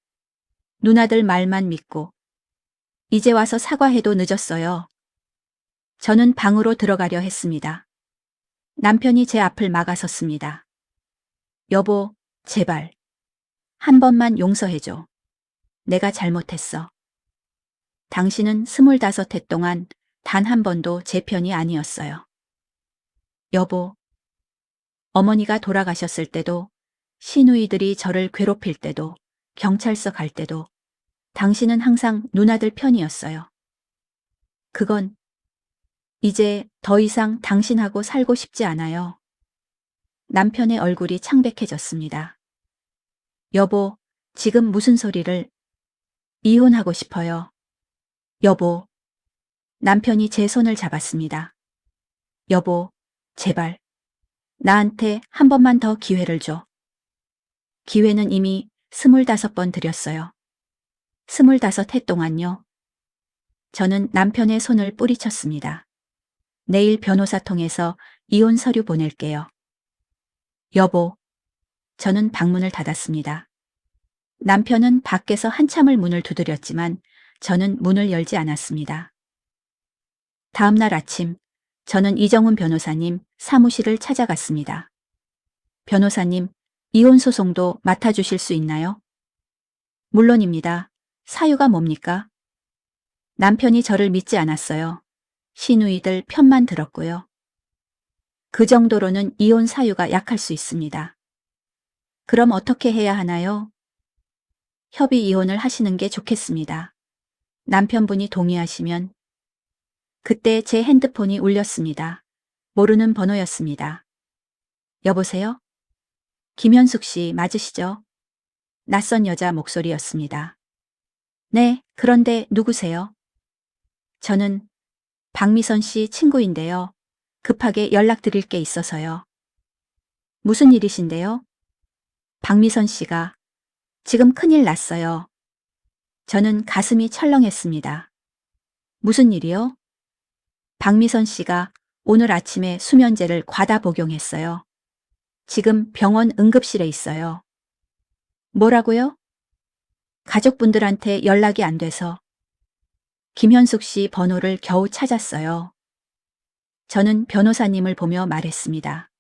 누나들 말만 믿고. 이제 와서 사과해도 늦었어요. 저는 방으로 들어가려 했습니다. 남편이 제 앞을 막아섰습니다. 여보, 제발. 한 번만 용서해줘. 내가 잘못했어. 당신은 25해 동안 단 한 번도 제 편이 아니었어요. 여보, 어머니가 돌아가셨을 때도, 시누이들이 저를 괴롭힐 때도, 경찰서 갈 때도, 당신은 항상 누나들 편이었어요. 그건 이제 더 이상 당신하고 살고 싶지 않아요. 남편의 얼굴이 창백해졌습니다. 여보, 지금 무슨 소리를? 이혼하고 싶어요. 여보. 남편이 제 손을 잡았습니다. 여보, 제발. 나한테 한 번만 더 기회를 줘. 기회는 이미 25번 드렸어요. 25해 동안요. 저는 남편의 손을 뿌리쳤습니다. 내일 변호사 통해서 이혼 서류 보낼게요. 여보. 저는 방문을 닫았습니다. 남편은 밖에서 한참을 문을 두드렸지만 저는 문을 열지 않았습니다. 다음 날 아침, 저는 이정훈 변호사님 사무실을 찾아갔습니다. 변호사님, 이혼 소송도 맡아주실 수 있나요? 물론입니다. 사유가 뭡니까? 남편이 저를 믿지 않았어요. 시누이들 편만 들었고요. 그 정도로는 이혼 사유가 약할 수 있습니다. 그럼 어떻게 해야 하나요? 협의 이혼을 하시는 게 좋겠습니다. 남편분이 동의하시면. 그때 제 핸드폰이 울렸습니다. 모르는 번호였습니다. 여보세요? 김현숙 씨 맞으시죠? 낯선 여자 목소리였습니다. 네, 그런데 누구세요? 저는 박미선 씨 친구인데요. 급하게 연락드릴 게 있어서요. 무슨 일이신데요? 박미선 씨가 지금 큰일 났어요. 저는 가슴이 철렁했습니다. 무슨 일이요? 박미선 씨가 오늘 아침에 수면제를 과다 복용했어요. 지금 병원 응급실에 있어요. 뭐라고요? 가족분들한테 연락이 안 돼서. 김현숙 씨 번호를 겨우 찾았어요. 저는 변호사님을 보며 말했습니다.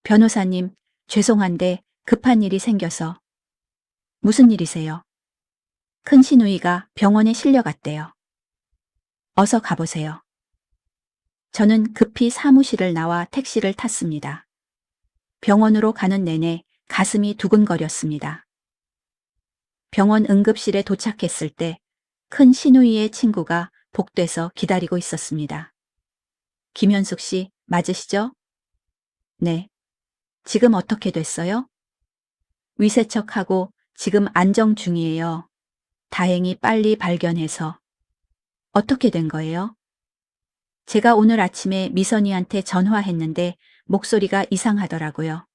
변호사님, 죄송한데 급한 일이 생겨서. 무슨 일이세요? 큰 시누이가 병원에 실려갔대요. 어서 가보세요. 저는 급히 사무실을 나와 택시를 탔습니다. 병원으로 가는 내내 가슴이 두근거렸습니다. 병원 응급실에 도착했을 때 큰 시누이의 친구가 복도에서 기다리고 있었습니다. 김현숙 씨 맞으시죠? 네. 지금 어떻게 됐어요? 위세척하고 지금 안정 중이에요. 다행히 빨리 발견해서. 어떻게 된 거예요? 제가 오늘 아침에 미선이한테 전화했는데 목소리가 이상하더라고요.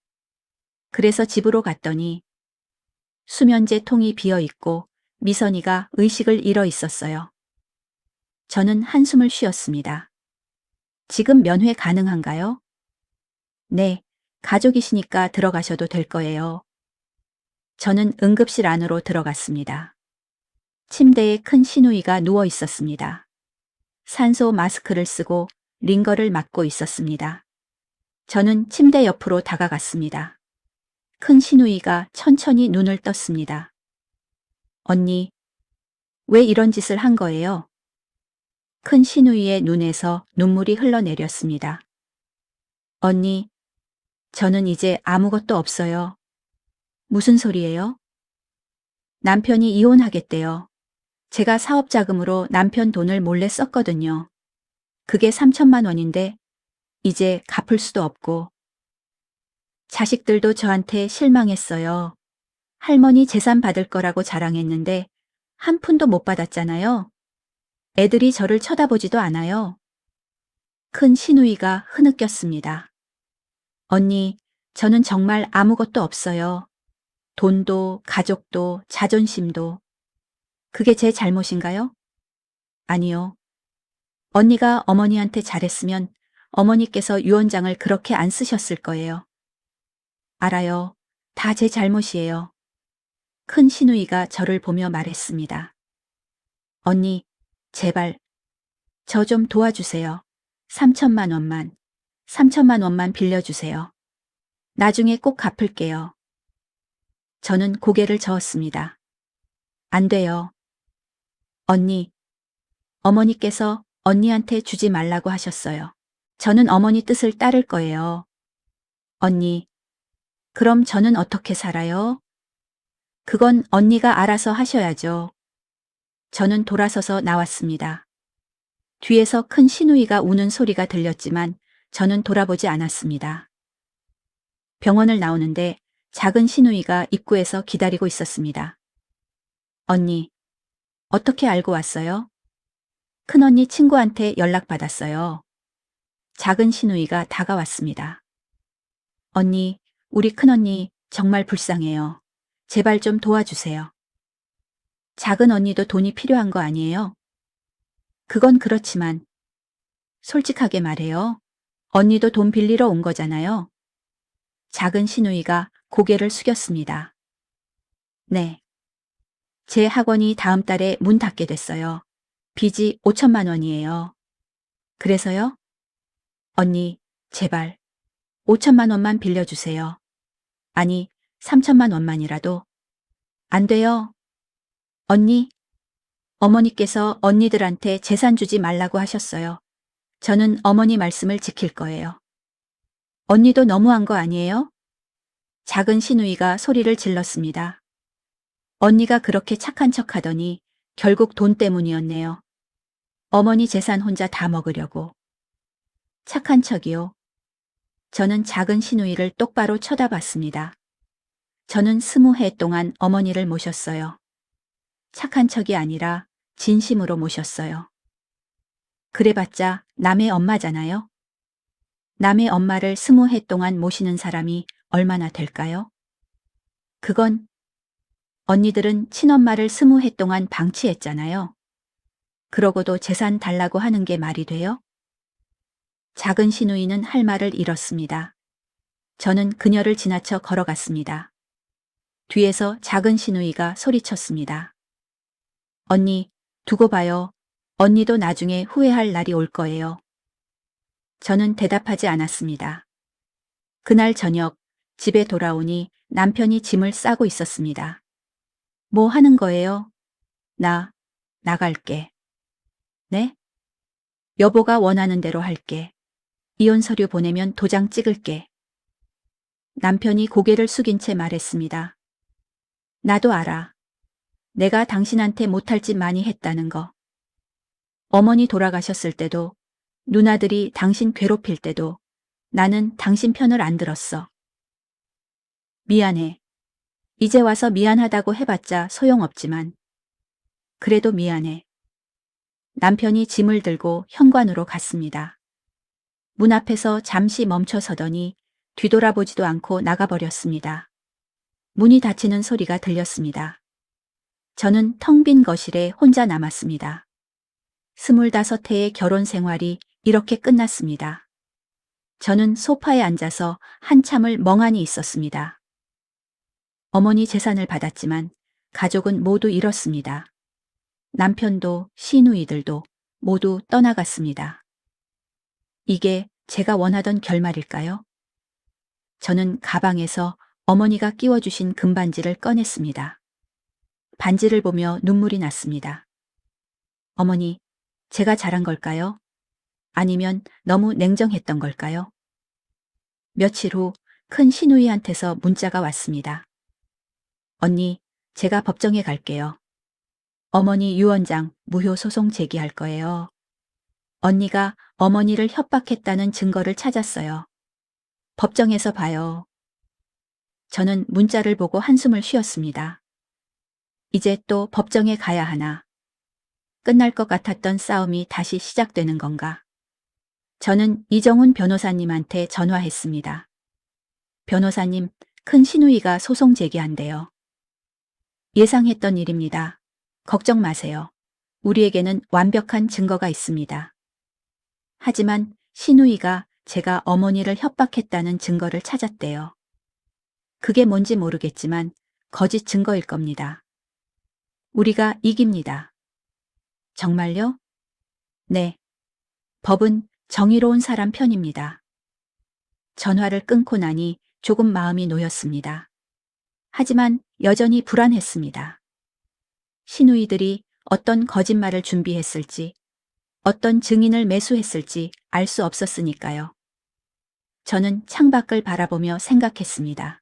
그래서 집으로 갔더니 수면제 통이 비어 있고 미선이가 의식을 잃어 있었어요. 저는 한숨을 쉬었습니다. 지금 면회 가능한가요? 네, 가족이시니까 들어가셔도 될 거예요. 저는 응급실 안으로 들어갔습니다. 침대에 큰 시누이가 누워 있었습니다. 산소 마스크를 쓰고 링거를 맞고 있었습니다. 저는 침대 옆으로 다가갔습니다. 큰 시누이가 천천히 눈을 떴습니다. 언니, 왜 이런 짓을 한 거예요? 큰 시누이의 눈에서 눈물이 흘러내렸습니다. 언니, 저는 이제 아무것도 없어요. 무슨 소리예요? 남편이 이혼하겠대요. 제가 사업자금으로 남편 돈을 몰래 썼거든요. 그게 3천만 원인데 이제 갚을 수도 없고. 자식들도 저한테 실망했어요. 할머니 재산 받을 거라고 자랑했는데 한 푼도 못 받았잖아요. 애들이 저를 쳐다보지도 않아요. 큰 시누이가 흐느꼈습니다. 언니, 저는 정말 아무것도 없어요. 돈도, 가족도, 자존심도. 그게 제 잘못인가요? 아니요. 언니가 어머니한테 잘했으면 어머니께서 유언장을 그렇게 안 쓰셨을 거예요. 알아요. 다 제 잘못이에요. 큰 시누이가 저를 보며 말했습니다. 언니, 제발, 저 좀 도와주세요. 3천만 원만, 3천만 원만 빌려주세요. 나중에 꼭 갚을게요. 저는 고개를 저었습니다. 안 돼요. 언니, 어머니께서 언니한테 주지 말라고 하셨어요. 저는 어머니 뜻을 따를 거예요. 언니, 그럼 저는 어떻게 살아요? 그건 언니가 알아서 하셔야죠. 저는 돌아서서 나왔습니다. 뒤에서 큰 시누이가 우는 소리가 들렸지만 저는 돌아보지 않았습니다. 병원을 나오는데 작은 시누이가 입구에서 기다리고 있었습니다. 언니, 어떻게 알고 왔어요? 큰언니 친구한테 연락받았어요. 작은 시누이가 다가왔습니다. 언니, 우리 큰언니 정말 불쌍해요. 제발 좀 도와주세요. 작은 언니도 돈이 필요한 거 아니에요? 그건 그렇지만 솔직하게 말해요. 언니도 돈 빌리러 온 거잖아요. 작은 시누이가 고개를 숙였습니다. 네. 제 학원이 다음 달에 문 닫게 됐어요. 빚이 5천만 원이에요. 그래서요? 언니, 제발 5천만 원만 빌려주세요. 아니, 3천만 원만이라도. 안 돼요. 언니, 어머니께서 언니들한테 재산 주지 말라고 하셨어요. 저는 어머니 말씀을 지킬 거예요. 언니도 너무한 거 아니에요? 작은 시누이가 소리를 질렀습니다. 언니가 그렇게 착한 척 하더니 결국 돈 때문이었네요. 어머니 재산 혼자 다 먹으려고. 착한 척이요. 저는 작은 시누이를 똑바로 쳐다봤습니다. 저는 20해 동안 어머니를 모셨어요. 착한 척이 아니라 진심으로 모셨어요. 그래봤자 남의 엄마잖아요. 남의 엄마를 20해 동안 모시는 사람이 얼마나 될까요? 그건 언니들은 친엄마를 20해 동안 방치했잖아요. 그러고도 재산 달라고 하는 게 말이 돼요? 작은 시누이는 할 말을 잃었습니다. 저는 그녀를 지나쳐 걸어갔습니다. 뒤에서 작은 시누이가 소리쳤습니다. 언니, 두고 봐요. 언니도 나중에 후회할 날이 올 거예요. 저는 대답하지 않았습니다. 그날 저녁 집에 돌아오니 남편이 짐을 싸고 있었습니다. 뭐 하는 거예요? 나갈게. 네? 여보가 원하는 대로 할게. 이혼 서류 보내면 도장 찍을게. 남편이 고개를 숙인 채 말했습니다. 나도 알아. 내가 당신한테 못할 짓 많이 했다는 거. 어머니 돌아가셨을 때도, 누나들이 당신 괴롭힐 때도 나는 당신 편을 안 들었어. 미안해. 이제 와서 미안하다고 해봤자 소용없지만. 그래도 미안해. 남편이 짐을 들고 현관으로 갔습니다. 문 앞에서 잠시 멈춰 서더니 뒤돌아보지도 않고 나가버렸습니다. 문이 닫히는 소리가 들렸습니다. 저는 텅 빈 거실에 혼자 남았습니다. 25해의 결혼 생활이 이렇게 끝났습니다. 저는 소파에 앉아서 한참을 멍하니 있었습니다. 어머니 재산을 받았지만 가족은 모두 잃었습니다. 남편도 시누이들도 모두 떠나갔습니다. 이게 제가 원하던 결말일까요? 저는 가방에서 어머니가 끼워주신 금반지를 꺼냈습니다. 반지를 보며 눈물이 났습니다. 어머니, 제가 잘한 걸까요? 아니면 너무 냉정했던 걸까요? 며칠 후 큰 시누이한테서 문자가 왔습니다. 언니, 제가 법정에 갈게요. 어머니 유언장 무효 소송 제기할 거예요. 언니가 어머니를 협박했다는 증거를 찾았어요. 법정에서 봐요. 저는 문자를 보고 한숨을 쉬었습니다. 이제 또 법정에 가야 하나. 끝날 것 같았던 싸움이 다시 시작되는 건가? 저는 이정훈 변호사님한테 전화했습니다. 변호사님, 큰 시누이가 소송 제기한대요. 예상했던 일입니다. 걱정 마세요. 우리에게는 완벽한 증거가 있습니다. 하지만 시누이가 제가 어머니를 협박했다는 증거를 찾았대요. 그게 뭔지 모르겠지만 거짓 증거일 겁니다. 우리가 이깁니다. 정말요? 네. 법은 정의로운 사람 편입니다. 전화를 끊고 나니 조금 마음이 놓였습니다. 하지만 여전히 불안했습니다. 시누이들이 어떤 거짓말을 준비했을지, 어떤 증인을 매수했을지 알 수 없었으니까요. 저는 창밖을 바라보며 생각했습니다.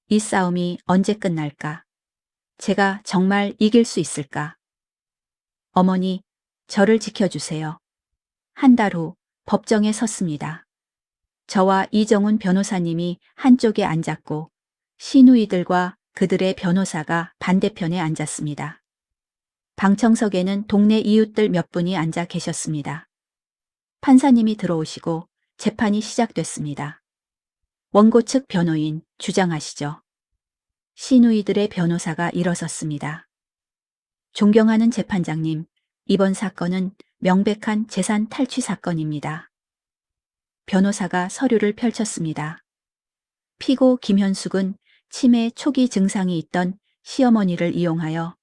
이 싸움이 언제 끝날까? 제가 정말 이길 수 있을까? 어머니, 저를 지켜주세요. 한 달 후 법정에 섰습니다. 저와 이정훈 변호사님이 한쪽에 앉았고 시누이들과 그들의 변호사가 반대편에 앉았습니다. 방청석에는 동네 이웃들 몇 분이 앉아 계셨습니다. 판사님이 들어오시고 재판이 시작됐습니다. 원고 측 변호인 주장하시죠. 시누이들의 변호사가 일어섰습니다. 존경하는 재판장님, 이번 사건은 명백한 재산 탈취 사건입니다. 변호사가 서류를 펼쳤습니다. 피고 김현숙은 치매 초기 증상이 있던 시어머니를 이용하여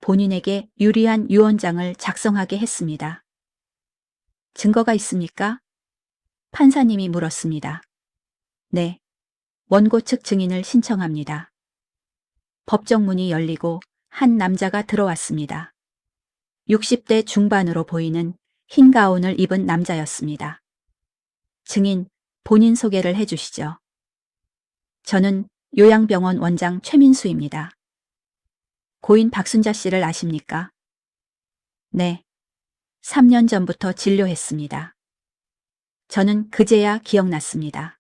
본인에게 유리한 유언장을 작성하게 했습니다. 증거가 있습니까? 판사님이 물었습니다. 네. 원고 측 증인을 신청합니다. 법정 문이 열리고 한 남자가 들어왔습니다. 60대 중반으로 보이는 흰 가운을 입은 남자였습니다. 증인, 본인 소개를 해주시죠. 저는 요양병원 원장 최민수입니다. 고인 박순자 씨를 아십니까? 네. 3년 전부터 진료했습니다. 저는 그제야 기억났습니다.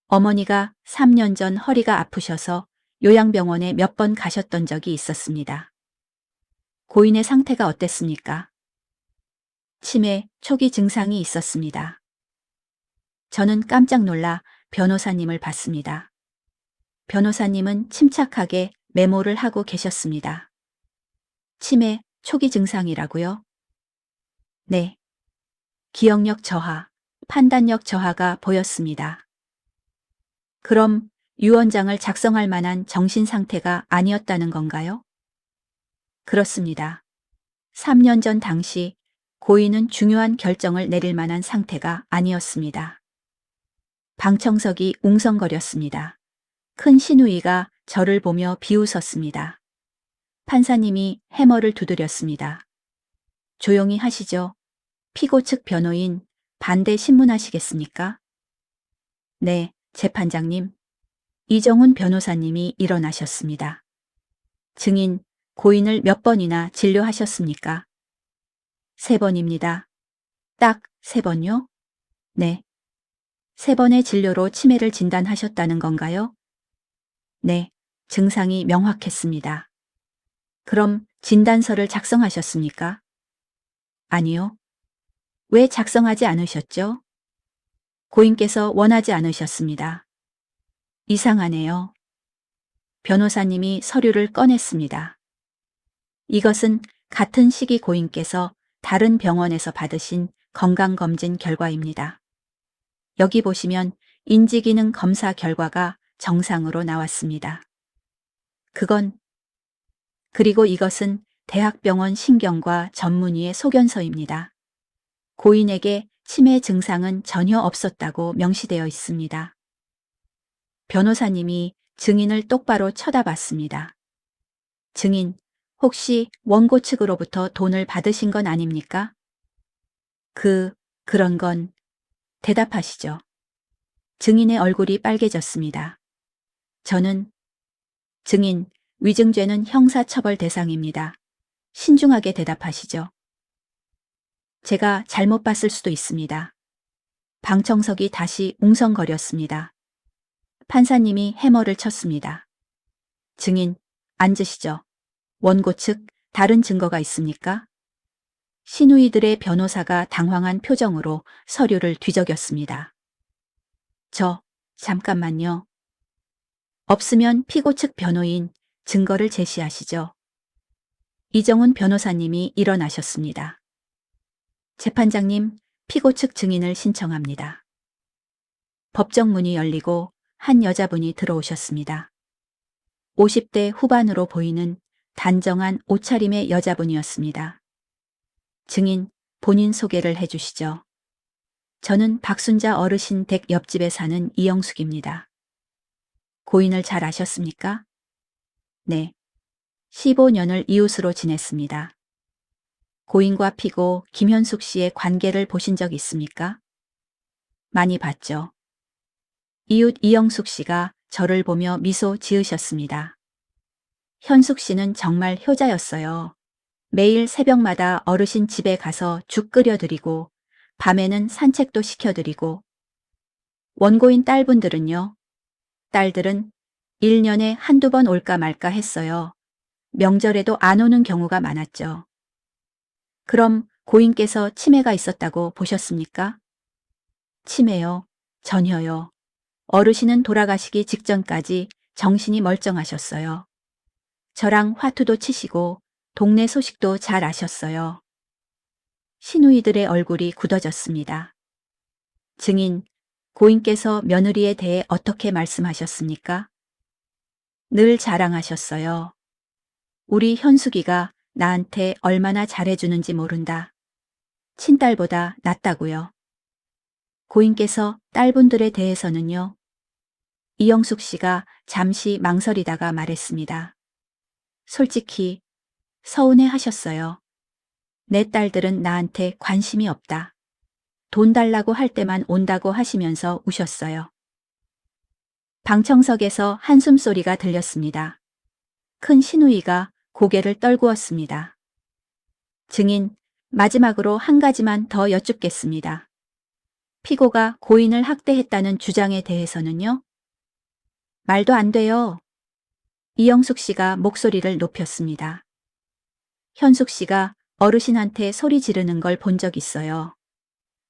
어머니가 3년 전 허리가 아프셔서 요양병원에 몇 번 가셨던 적이 있었습니다. 고인의 상태가 어땠습니까? 치매 초기 증상이 있었습니다. 저는 깜짝 놀라 변호사님을 봤습니다. 변호사님은 침착하게 메모를 하고 계셨습니다. 치매 초기 증상이라고요? 네. 기억력 저하, 판단력 저하가 보였습니다. 그럼 유언장을 작성할 만한 정신 상태가 아니었다는 건가요? 그렇습니다. 3년 전 당시 고인은 중요한 결정을 내릴 만한 상태가 아니었습니다. 방청석이 웅성거렸습니다. 큰 시누이가 저를 보며 비웃었습니다. 판사님이 해머를 두드렸습니다. 조용히 하시죠. 피고 측 변호인, 반대 신문하시겠습니까? 네, 재판장님. 이정훈 변호사님이 일어나셨습니다. 증인, 고인을 몇 번이나 진료하셨습니까? 3번입니다. 딱 3번요? 네. 3번의 진료로 치매를 진단하셨다는 건가요? 네, 증상이 명확했습니다. 그럼 진단서를 작성하셨습니까? 아니요. 왜 작성하지 않으셨죠? 고인께서 원하지 않으셨습니다. 이상하네요. 변호사님이 서류를 꺼냈습니다. 이것은 같은 시기 고인께서 다른 병원에서 받으신 건강검진 결과입니다. 여기 보시면 인지기능 검사 결과가 정상으로 나왔습니다. 그리고 이것은 대학병원 신경과 전문의의 소견서입니다. 고인에게 치매 증상은 전혀 없었다고 명시되어 있습니다. 변호사님이 증인을 똑바로 쳐다봤습니다. 증인, 혹시 원고 측으로부터 돈을 받으신 건 아닙니까? 그런 건 대답하시죠. 증인의 얼굴이 빨개졌습니다. 저는 증인, 위증죄는 형사처벌 대상입니다. 신중하게 대답하시죠. 제가 잘못 봤을 수도 있습니다. 방청석이 다시 웅성거렸습니다. 판사님이 해머를 쳤습니다. 증인, 앉으시죠. 원고 측 다른 증거가 있습니까? 시누이들의 변호사가 당황한 표정으로 서류를 뒤적였습니다. 잠깐만요. 없으면 피고 측 변호인 증거를 제시하시죠. 이정훈 변호사님이 일어나셨습니다. 재판장님, 피고 측 증인을 신청합니다. 법정 문이 열리고 한 여자분이 들어오셨습니다. 50대 후반으로 보이는 단정한 옷차림의 여자분이었습니다. 증인, 본인 소개를 해주시죠. 저는 박순자 어르신 댁 옆집에 사는 이영숙입니다. 고인을 잘 아셨습니까? 네. 15년을 이웃으로 지냈습니다. 고인과 피고 김현숙 씨의 관계를 보신 적 있습니까? 많이 봤죠. 이웃 이영숙 씨가 저를 보며 미소 지으셨습니다. 현숙 씨는 정말 효자였어요. 매일 새벽마다 어르신 집에 가서 죽 끓여드리고 밤에는 산책도 시켜드리고 원고인 딸분들은요. 딸들은 1년에 한두 번 올까 말까 했어요. 명절에도 안 오는 경우가 많았죠. 그럼 고인께서 치매가 있었다고 보셨습니까? 치매요? 전혀요. 어르신은 돌아가시기 직전까지 정신이 멀쩡하셨어요. 저랑 화투도 치시고 동네 소식도 잘 아셨어요. 시누이들의 얼굴이 굳어졌습니다. 증인, 고인께서 며느리에 대해 어떻게 말씀하셨습니까? 늘 자랑하셨어요. 우리 현숙이가 나한테 얼마나 잘해주는지 모른다. 친딸보다 낫다고요. 고인께서 딸분들에 대해서는요. 이영숙 씨가 잠시 망설이다가 말했습니다. 솔직히 서운해 하셨어요. 내 딸들은 나한테 관심이 없다. 돈 달라고 할 때만 온다고 하시면서 우셨어요. 방청석에서 한숨소리가 들렸습니다. 큰 시누이가 고개를 떨구었습니다. 증인, 마지막으로 한 가지만 더 여쭙겠습니다. 피고가 고인을 학대했다는 주장에 대해서는요? 말도 안 돼요. 이영숙 씨가 목소리를 높였습니다. 현숙 씨가 어르신한테 소리 지르는 걸 본 적 있어요.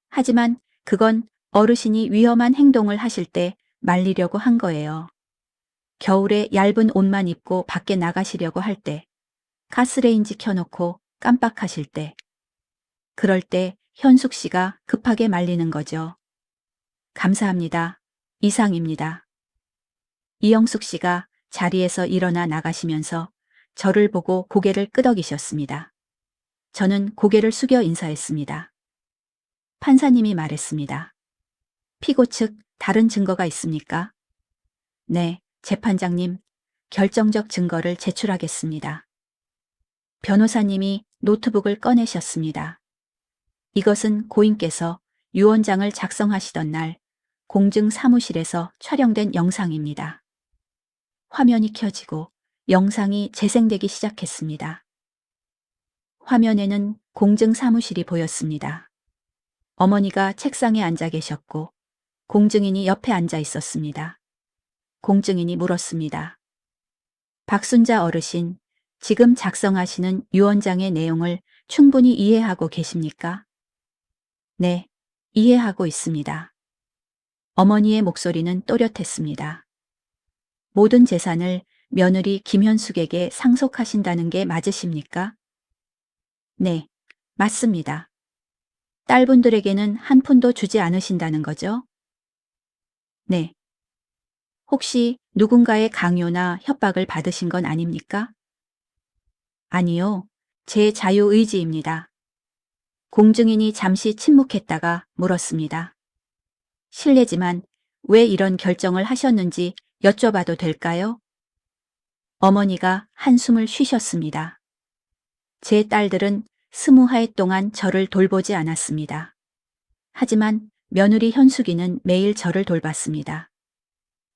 하지만 그건 어르신이 위험한 행동을 하실 때 말리려고 한 거예요. 겨울에 얇은 옷만 입고 밖에 나가시려고 할 때, 가스레인지 켜놓고 깜빡하실 때, 그럴 때 현숙 씨가 급하게 말리는 거죠. 감사합니다. 이상입니다. 이영숙 씨가 자리에서 일어나 나가시면서 저를 보고 고개를 끄덕이셨습니다. 저는 고개를 숙여 인사했습니다. 판사님이 말했습니다. 피고 측 다른 증거가 있습니까? 네, 재판장님. 결정적 증거를 제출하겠습니다. 변호사님이 노트북을 꺼내셨습니다. 이것은 고인께서 유언장을 작성하시던 날 공증 사무실에서 촬영된 영상입니다. 화면이 켜지고 영상이 재생되기 시작했습니다. 화면에는 공증 사무실이 보였습니다. 어머니가 책상에 앉아 계셨고 공증인이 옆에 앉아 있었습니다. 공증인이 물었습니다. 박순자 어르신, 지금 작성하시는 유언장의 내용을 충분히 이해하고 계십니까? 네, 이해하고 있습니다. 어머니의 목소리는 또렷했습니다. 모든 재산을 며느리 김현숙에게 상속하신다는 게 맞으십니까? 네, 맞습니다. 딸분들에게는 한 푼도 주지 않으신다는 거죠? 네. 혹시 누군가의 강요나 협박을 받으신 건 아닙니까? 아니요. 제 자유의지입니다. 공증인이 잠시 침묵했다가 물었습니다. 실례지만 왜 이런 결정을 하셨는지 여쭤봐도 될까요? 어머니가 한숨을 쉬셨습니다. 제 딸들은 20해 동안 저를 돌보지 않았습니다. 하지만 며느리 현숙이는 매일 저를 돌봤습니다.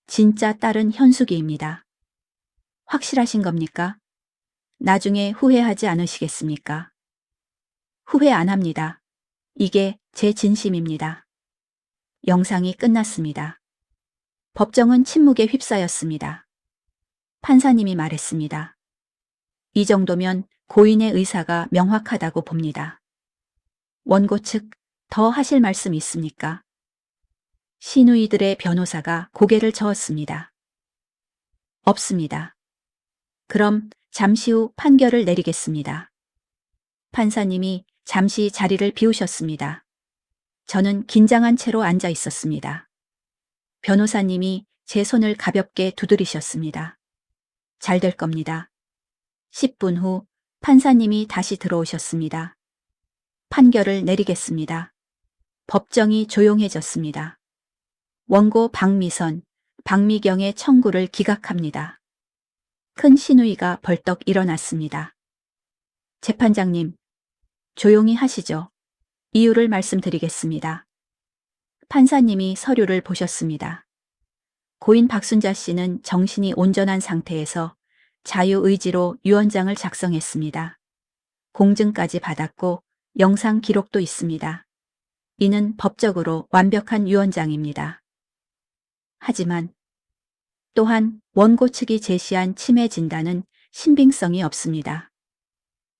진짜 딸은 현숙이입니다. 확실하신 겁니까? 나중에 후회하지 않으시겠습니까? 후회 안 합니다. 이게 제 진심입니다. 영상이 끝났습니다. 법정은 침묵에 휩싸였습니다. 판사님이 말했습니다. 이 정도면 고인의 의사가 명확하다고 봅니다. 원고 측 더 하실 말씀 있습니까? 시누이들의 변호사가 고개를 저었습니다. 없습니다. 그럼 잠시 후 판결을 내리겠습니다. 판사님이 잠시 자리를 비우셨습니다. 저는 긴장한 채로 앉아 있었습니다. 변호사님이 제 손을 가볍게 두드리셨습니다. 잘 될 겁니다. 10분 후 판사님이 다시 들어오셨습니다. 판결을 내리겠습니다. 법정이 조용해졌습니다. 원고 박미선, 박미경의 청구를 기각합니다. 큰 시누이가 벌떡 일어났습니다. 재판장님, 조용히 하시죠. 이유를 말씀드리겠습니다. 판사님이 서류를 보셨습니다. 고인 박순자 씨는 정신이 온전한 상태에서 자유의지로 유언장을 작성했습니다. 공증까지 받았고 영상 기록도 있습니다. 이는 법적으로 완벽한 유언장입니다. 하지만 또한 원고 측이 제시한 치매 진단은 신빙성이 없습니다.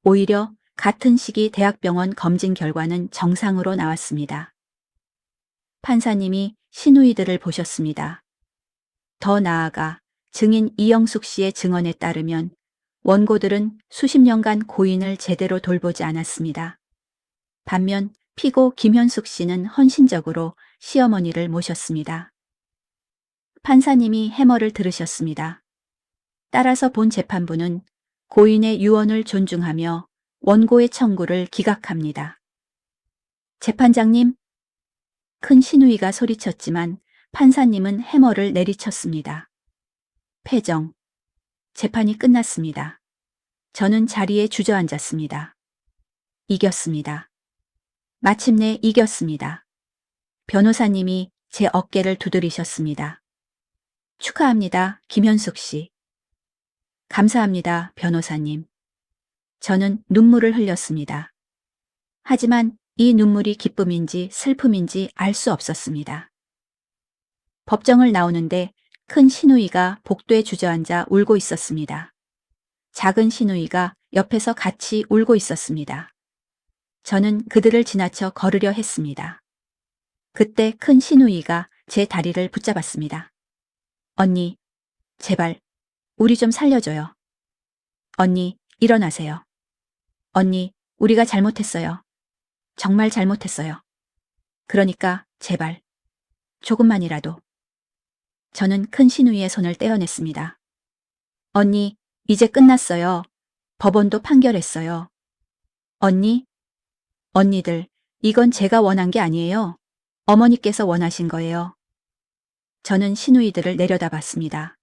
오히려 같은 시기 대학병원 검진 결과는 정상으로 나왔습니다. 판사님이 시누이들을 보셨습니다. 더 나아가 증인 이영숙 씨의 증언에 따르면 원고들은 수십 년간 고인을 제대로 돌보지 않았습니다. 반면 피고 김현숙 씨는 헌신적으로 시어머니를 모셨습니다. 판사님이 해머를 들으셨습니다. 따라서 본 재판부는 고인의 유언을 존중하며 원고의 청구를 기각합니다. 재판장님, 큰 시누이가 소리쳤지만 판사님은 해머를 내리쳤습니다. 패정. 재판이 끝났습니다. 저는 자리에 주저앉았습니다. 이겼습니다. 마침내 이겼습니다. 변호사님이 제 어깨를 두드리셨습니다. 축하합니다, 김현숙 씨. 감사합니다, 변호사님. 저는 눈물을 흘렸습니다. 하지만 이 눈물이 기쁨인지 슬픔인지 알 수 없었습니다. 법정을 나오는데 큰 시누이가 복도에 주저앉아 울고 있었습니다. 작은 시누이가 옆에서 같이 울고 있었습니다. 저는 그들을 지나쳐 걸으려 했습니다. 그때 큰 시누이가 제 다리를 붙잡았습니다. 언니, 제발, 우리 좀 살려줘요. 언니, 일어나세요. 언니, 우리가 잘못했어요. 정말 잘못했어요. 그러니까, 제발, 조금만이라도. 저는 큰 시누이의 손을 떼어냈습니다. 언니, 이제 끝났어요. 법원도 판결했어요. 언니, 언니들, 이건 제가 원한 게 아니에요. 어머니께서 원하신 거예요. 저는 시누이들을 내려다봤습니다.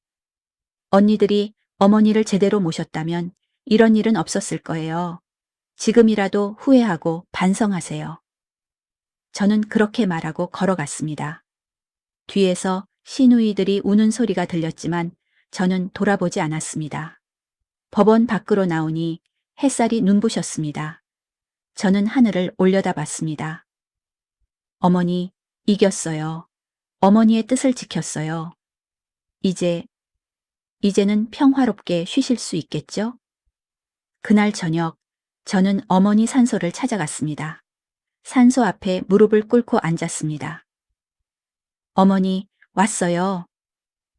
언니들이 어머니를 제대로 모셨다면 이런 일은 없었을 거예요. 지금이라도 후회하고 반성하세요. 저는 그렇게 말하고 걸어갔습니다. 뒤에서 시누이들이 우는 소리가 들렸지만 저는 돌아보지 않았습니다. 법원 밖으로 나오니 햇살이 눈부셨습니다. 저는 하늘을 올려다봤습니다. 어머니, 이겼어요. 어머니의 뜻을 지켰어요. 이제는 평화롭게 쉬실 수 있겠죠? 그날 저녁, 저는 어머니 산소를 찾아갔습니다. 산소 앞에 무릎을 꿇고 앉았습니다. 어머니, 왔어요.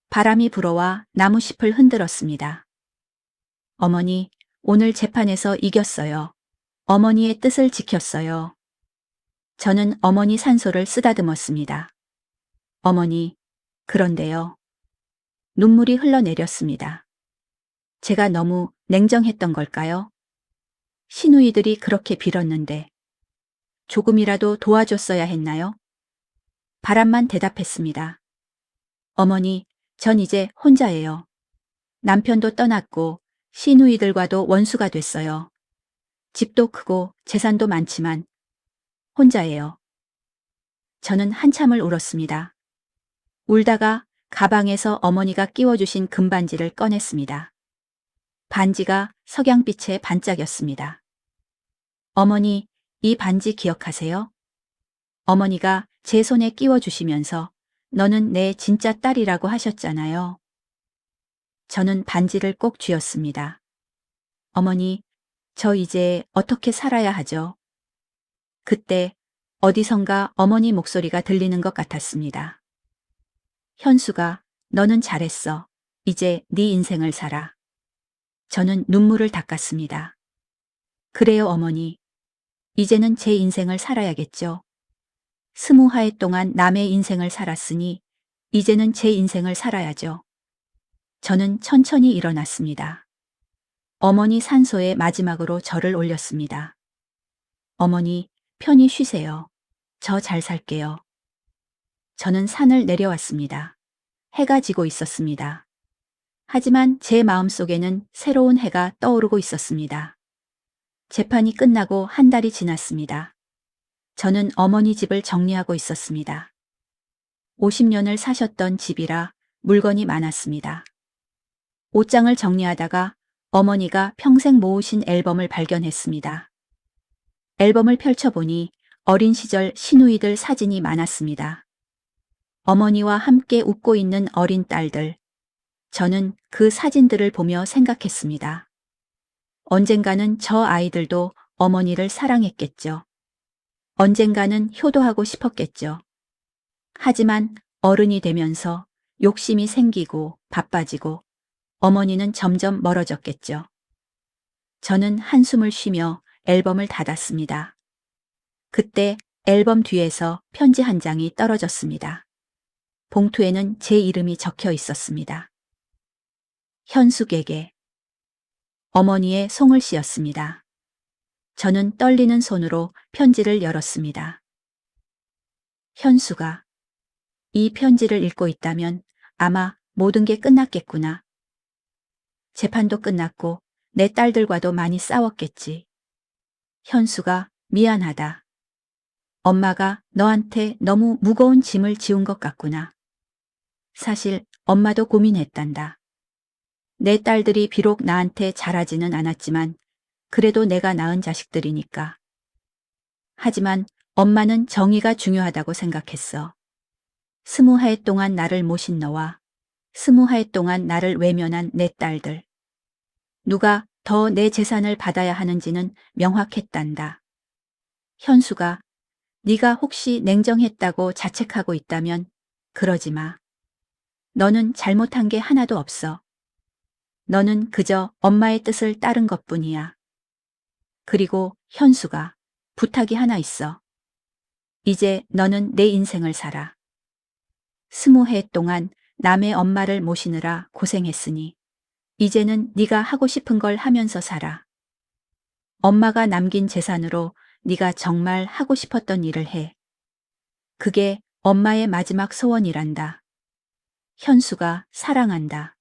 바람이 불어와 나무잎을 흔들었습니다. 어머니, 오늘 재판에서 이겼어요. 어머니의 뜻을 지켰어요. 저는 어머니 산소를 쓰다듬었습니다. 어머니, 그런데요. 눈물이 흘러내렸습니다. 제가 너무 냉정했던 걸까요? 시누이들이 그렇게 빌었는데 조금이라도 도와줬어야 했나요? 바람만 대답했습니다. 어머니, 전 이제 혼자예요. 남편도 떠났고 시누이들과도 원수가 됐어요. 집도 크고 재산도 많지만 혼자예요. 저는 한참을 울었습니다. 울다가 가방에서 어머니가 끼워주신 금반지를 꺼냈습니다. 반지가 석양빛에 반짝였습니다. 어머니, 이 반지 기억하세요? 어머니가 제 손에 끼워주시면서 너는 내 진짜 딸이라고 하셨잖아요. 저는 반지를 꼭 쥐었습니다. 어머니, 저 이제 어떻게 살아야 하죠? 그때 어디선가 어머니 목소리가 들리는 것 같았습니다. 현수가, 너는 잘했어. 이제 네 인생을 살아. 저는 눈물을 닦았습니다. 그래요, 어머니. 이제는 제 인생을 살아야겠죠. 20해 동안 남의 인생을 살았으니 이제는 제 인생을 살아야죠. 저는 천천히 일어났습니다. 어머니 산소에 마지막으로 저를 올렸습니다. 어머니, 편히 쉬세요. 저 잘 살게요. 저는 산을 내려왔습니다. 해가 지고 있었습니다. 하지만 제 마음속에는 새로운 해가 떠오르고 있었습니다. 재판이 끝나고 한 달이 지났습니다. 저는 어머니 집을 정리하고 있었습니다. 50년을 사셨던 집이라 물건이 많았습니다. 옷장을 정리하다가 어머니가 평생 모으신 앨범을 발견했습니다. 앨범을 펼쳐보니 어린 시절 시누이들 사진이 많았습니다. 어머니와 함께 웃고 있는 어린 딸들. 저는 그 사진들을 보며 생각했습니다. 언젠가는 저 아이들도 어머니를 사랑했겠죠. 언젠가는 효도하고 싶었겠죠. 하지만 어른이 되면서 욕심이 생기고 바빠지고 어머니는 점점 멀어졌겠죠. 저는 한숨을 쉬며 앨범을 닫았습니다. 그때 앨범 뒤에서 편지 한 장이 떨어졌습니다. 봉투에는 제 이름이 적혀 있었습니다. 현숙에게. 어머니의 송을 씌었습니다. 저는 떨리는 손으로 편지를 열었습니다. 현수가, 이 편지를 읽고 있다면 아마 모든 게 끝났겠구나. 재판도 끝났고 내 딸들과도 많이 싸웠겠지. 현수가, 미안하다. 엄마가 너한테 너무 무거운 짐을 지운 것 같구나. 사실 엄마도 고민했단다. 내 딸들이 비록 나한테 잘하지는 않았지만 그래도 내가 낳은 자식들이니까. 하지만 엄마는 정의가 중요하다고 생각했어. 20해 동안 나를 모신 너와 20해 동안 나를 외면한 내 딸들. 누가 더 내 재산을 받아야 하는지는 명확했단다. 현수가, 네가 혹시 냉정했다고 자책하고 있다면 그러지 마. 너는 잘못한 게 하나도 없어. 너는 그저 엄마의 뜻을 따른 것뿐이야. 그리고 현수가, 부탁이 하나 있어. 이제 너는 내 인생을 살아. 20해 동안 남의 엄마를 모시느라 고생했으니 이제는 네가 하고 싶은 걸 하면서 살아. 엄마가 남긴 재산으로 네가 정말 하고 싶었던 일을 해. 그게 엄마의 마지막 소원이란다. 현수가, 사랑한다.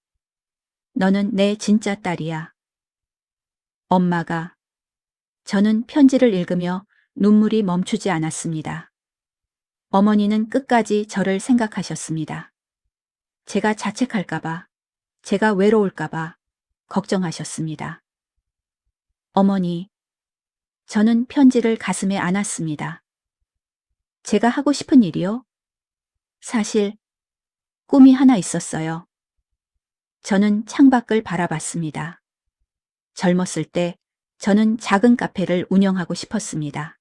너는 내 진짜 딸이야. 엄마가. 저는 편지를 읽으며 눈물이 멈추지 않았습니다. 어머니는 끝까지 저를 생각하셨습니다. 제가 자책할까봐, 제가 외로울까봐 걱정하셨습니다. 어머니, 저는 편지를 가슴에 안았습니다. 제가 하고 싶은 일이요? 사실 꿈이 하나 있었어요. 저는 창밖을 바라봤습니다. 젊었을 때 저는 작은 카페를 운영하고 싶었습니다.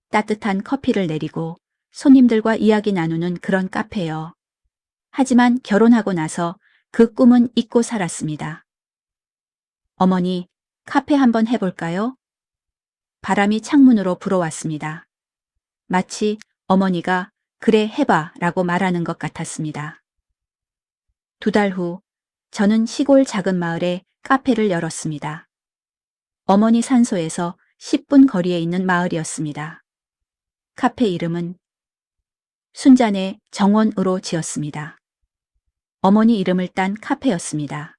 따뜻한 커피를 내리고 손님들과 이야기 나누는 그런 카페요. 하지만 결혼하고 나서 그 꿈은 잊고 살았습니다. 어머니, 카페 한번 해볼까요? 바람이 창문으로 불어왔습니다. 마치 어머니가 그래 해봐 라고 말하는 것 같았습니다. 2달 후 저는 시골 작은 마을에 카페를 열었습니다. 어머니 산소에서 10분 거리에 있는 마을이었습니다. 카페 이름은 순잔의 정원으로 지었습니다. 어머니 이름을 딴 카페였습니다.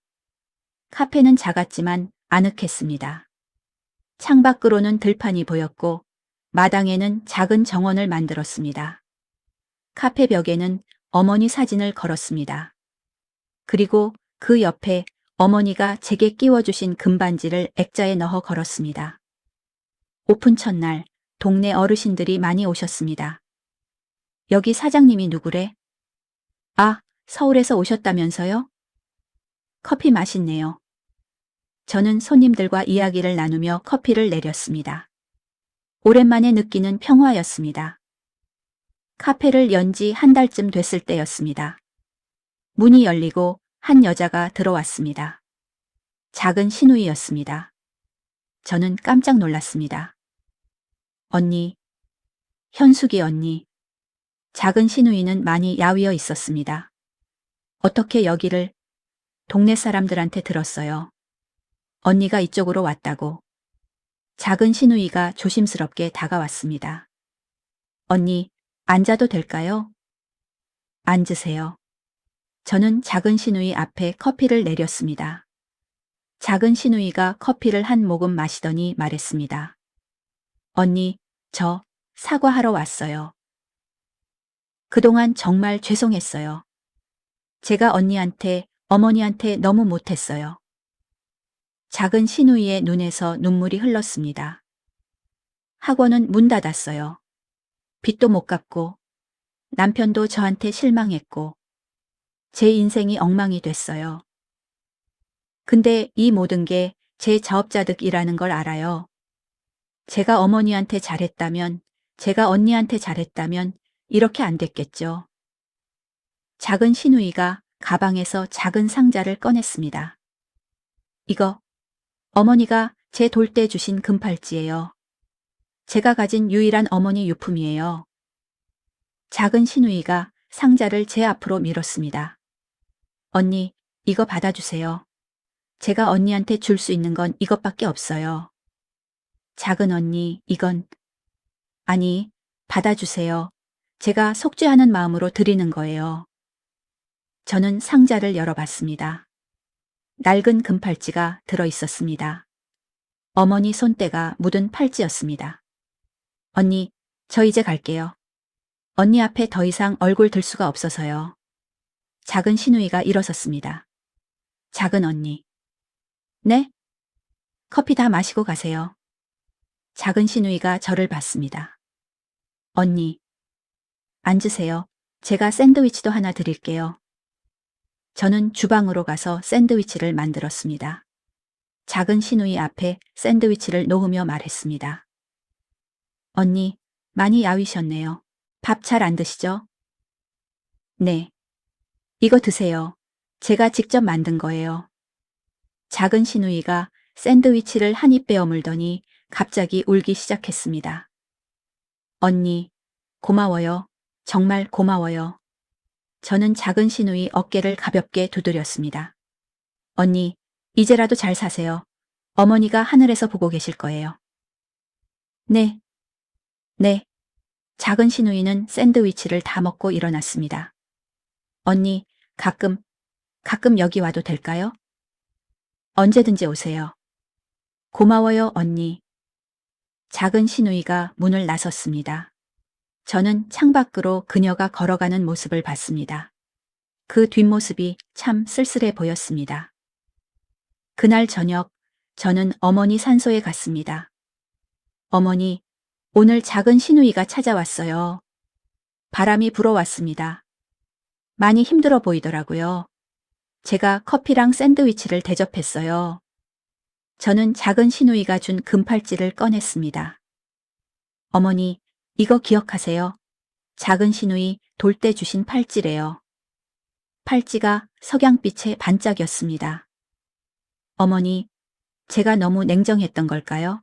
카페는 작았지만 아늑했습니다. 창밖으로는 들판이 보였고 마당에는 작은 정원을 만들었습니다. 카페 벽에는 어머니 사진을 걸었습니다. 그리고 그 옆에 어머니가 제게 끼워주신 금반지를 액자에 넣어 걸었습니다. 오픈 첫날 동네 어르신들이 많이 오셨습니다. 여기 사장님이 누구래? 아, 서울에서 오셨다면서요? 커피 맛있네요. 저는 손님들과 이야기를 나누며 커피를 내렸습니다. 오랜만에 느끼는 평화였습니다. 카페를 연 지 한 달쯤 됐을 때였습니다. 문이 열리고 한 여자가 들어왔습니다. 작은 신우이였습니다. 저는 깜짝 놀랐습니다. 언니, 현숙이 언니. 작은 신우이는 많이 야위어 있었습니다. 어떻게 여기를 동네 사람들한테 들었어요. 언니가 이쪽으로 왔다고. 작은 신우이가 조심스럽게 다가왔습니다. 언니, 앉아도 될까요? 앉으세요. 저는 작은 신우이 앞에 커피를 내렸습니다. 작은 신우이가 커피를 한 모금 마시더니 말했습니다. 언니, 저 사과하러 왔어요. 그동안 정말 죄송했어요. 제가 언니한테, 어머니한테 너무 못했어요. 작은 신우이의 눈에서 눈물이 흘렀습니다. 학원은 문 닫았어요. 빚도 못 갚고, 남편도 저한테 실망했고, 제 인생이 엉망이 됐어요. 근데 이 모든 게 제 자업자득이라는 걸 알아요. 제가 어머니한테 잘했다면, 제가 언니한테 잘했다면 이렇게 안 됐겠죠. 작은 신우이가 가방에서 작은 상자를 꺼냈습니다. 이거 어머니가 제 돌 때 주신 금팔찌예요. 제가 가진 유일한 어머니 유품이에요. 작은 신우이가 상자를 제 앞으로 밀었습니다. 언니, 이거 받아주세요. 제가 언니한테 줄 수 있는 건 이것밖에 없어요. 작은 언니, 이건 아니, 받아주세요. 제가 속죄하는 마음으로 드리는 거예요. 저는 상자를 열어봤습니다. 낡은 금팔찌가 들어 있었습니다. 어머니 손때가 묻은 팔찌였습니다. 언니, 저 이제 갈게요. 언니 앞에 더 이상 얼굴 들 수가 없어서요. 작은 신우이가 일어섰습니다. 작은 언니. 네? 커피 다 마시고 가세요. 작은 신우이가 저를 봤습니다. 언니. 앉으세요. 제가 샌드위치도 하나 드릴게요. 저는 주방으로 가서 샌드위치를 만들었습니다. 작은 신우이 앞에 샌드위치를 놓으며 말했습니다. 언니, 많이 야위셨네요. 밥 잘 안 드시죠? 네. 이거 드세요. 제가 직접 만든 거예요. 작은 신우이가 샌드위치를 한 입 베어 물더니 갑자기 울기 시작했습니다. 언니, 고마워요. 정말 고마워요. 저는 작은 신우이 어깨를 가볍게 두드렸습니다. 언니, 이제라도 잘 사세요. 어머니가 하늘에서 보고 계실 거예요. 네. 네. 작은 신우이는 샌드위치를 다 먹고 일어났습니다. 언니, 가끔 여기 와도 될까요? 언제든지 오세요. 고마워요, 언니. 작은 신우이가 문을 나섰습니다. 저는 창밖으로 그녀가 걸어가는 모습을 봤습니다. 그 뒷모습이 참 쓸쓸해 보였습니다. 그날 저녁, 저는 어머니 산소에 갔습니다. 어머니, 오늘 작은 신우이가 찾아왔어요. 바람이 불어왔습니다. 많이 힘들어 보이더라고요. 제가 커피랑 샌드위치를 대접했어요. 저는 작은 신우이가 준 금팔찌를 꺼냈습니다. 어머니, 이거 기억하세요. 작은 신우이 돌 때 주신 팔찌래요. 팔찌가 석양빛에 반짝였습니다. 어머니, 제가 너무 냉정했던 걸까요?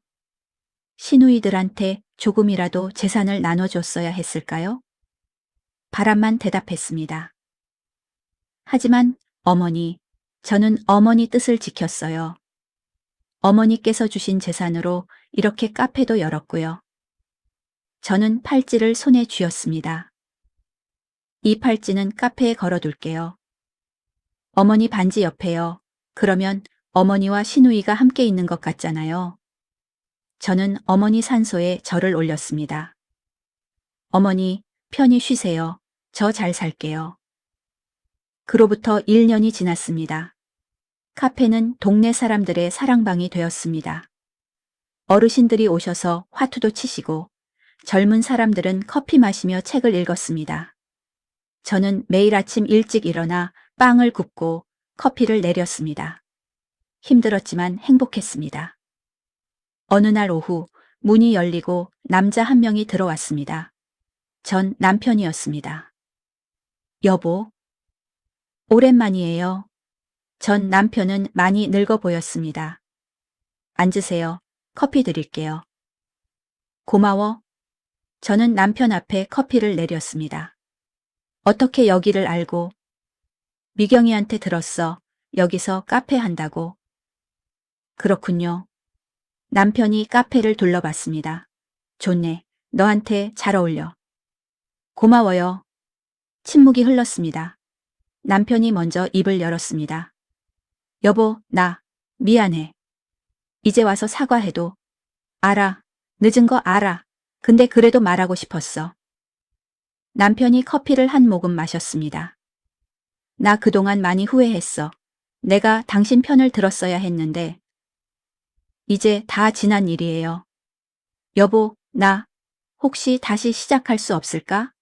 신우이들한테 조금이라도 재산을 나눠줬어야 했을까요? 바람만 대답했습니다. 하지만 어머니, 저는 어머니 뜻을 지켰어요. 어머니께서 주신 재산으로 이렇게 카페도 열었고요. 저는 팔찌를 손에 쥐었습니다. 이 팔찌는 카페에 걸어둘게요. 어머니 반지 옆에요. 그러면 어머니와 신우이가 함께 있는 것 같잖아요. 저는 어머니 산소에 절을 올렸습니다. 어머니, 편히 쉬세요. 저 잘 살게요. 그로부터 1년이 지났습니다. 카페는 동네 사람들의 사랑방이 되었습니다. 어르신들이 오셔서 화투도 치시고 젊은 사람들은 커피 마시며 책을 읽었습니다. 저는 매일 아침 일찍 일어나 빵을 굽고 커피를 내렸습니다. 힘들었지만 행복했습니다. 어느 날 오후 문이 열리고 남자 한 명이 들어왔습니다. 전 남편이었습니다. 여보, 오랜만이에요. 전 남편은 많이 늙어 보였습니다. 앉으세요. 커피 드릴게요. 고마워. 저는 남편 앞에 커피를 내렸습니다. 어떻게 여기를 알고? 미경이한테 들었어. 여기서 카페 한다고. 그렇군요. 남편이 카페를 둘러봤습니다. 좋네. 너한테 잘 어울려. 고마워요. 침묵이 흘렀습니다. 남편이 먼저 입을 열었습니다. 여보, 나 미안해. 이제 와서 사과해도. 알아. 늦은 거 알아. 근데 그래도 말하고 싶었어. 남편이 커피를 한 모금 마셨습니다. 나 그동안 많이 후회했어. 내가 당신 편을 들었어야 했는데. 이제 다 지난 일이에요. 여보, 나 혹시 다시 시작할 수 없을까?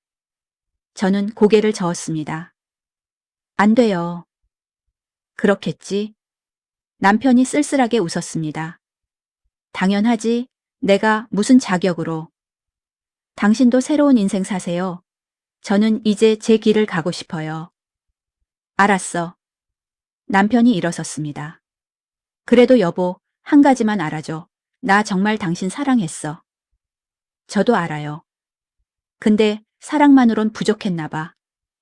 저는 고개를 저었습니다. 안 돼요. 그렇겠지. 남편이 쓸쓸하게 웃었습니다. 당연하지. 내가 무슨 자격으로. 당신도 새로운 인생 사세요. 저는 이제 제 길을 가고 싶어요. 알았어. 남편이 일어섰습니다. 그래도 여보, 한 가지만 알아줘. 나 정말 당신 사랑했어. 저도 알아요. 근데 사랑만으론 부족했나 봐.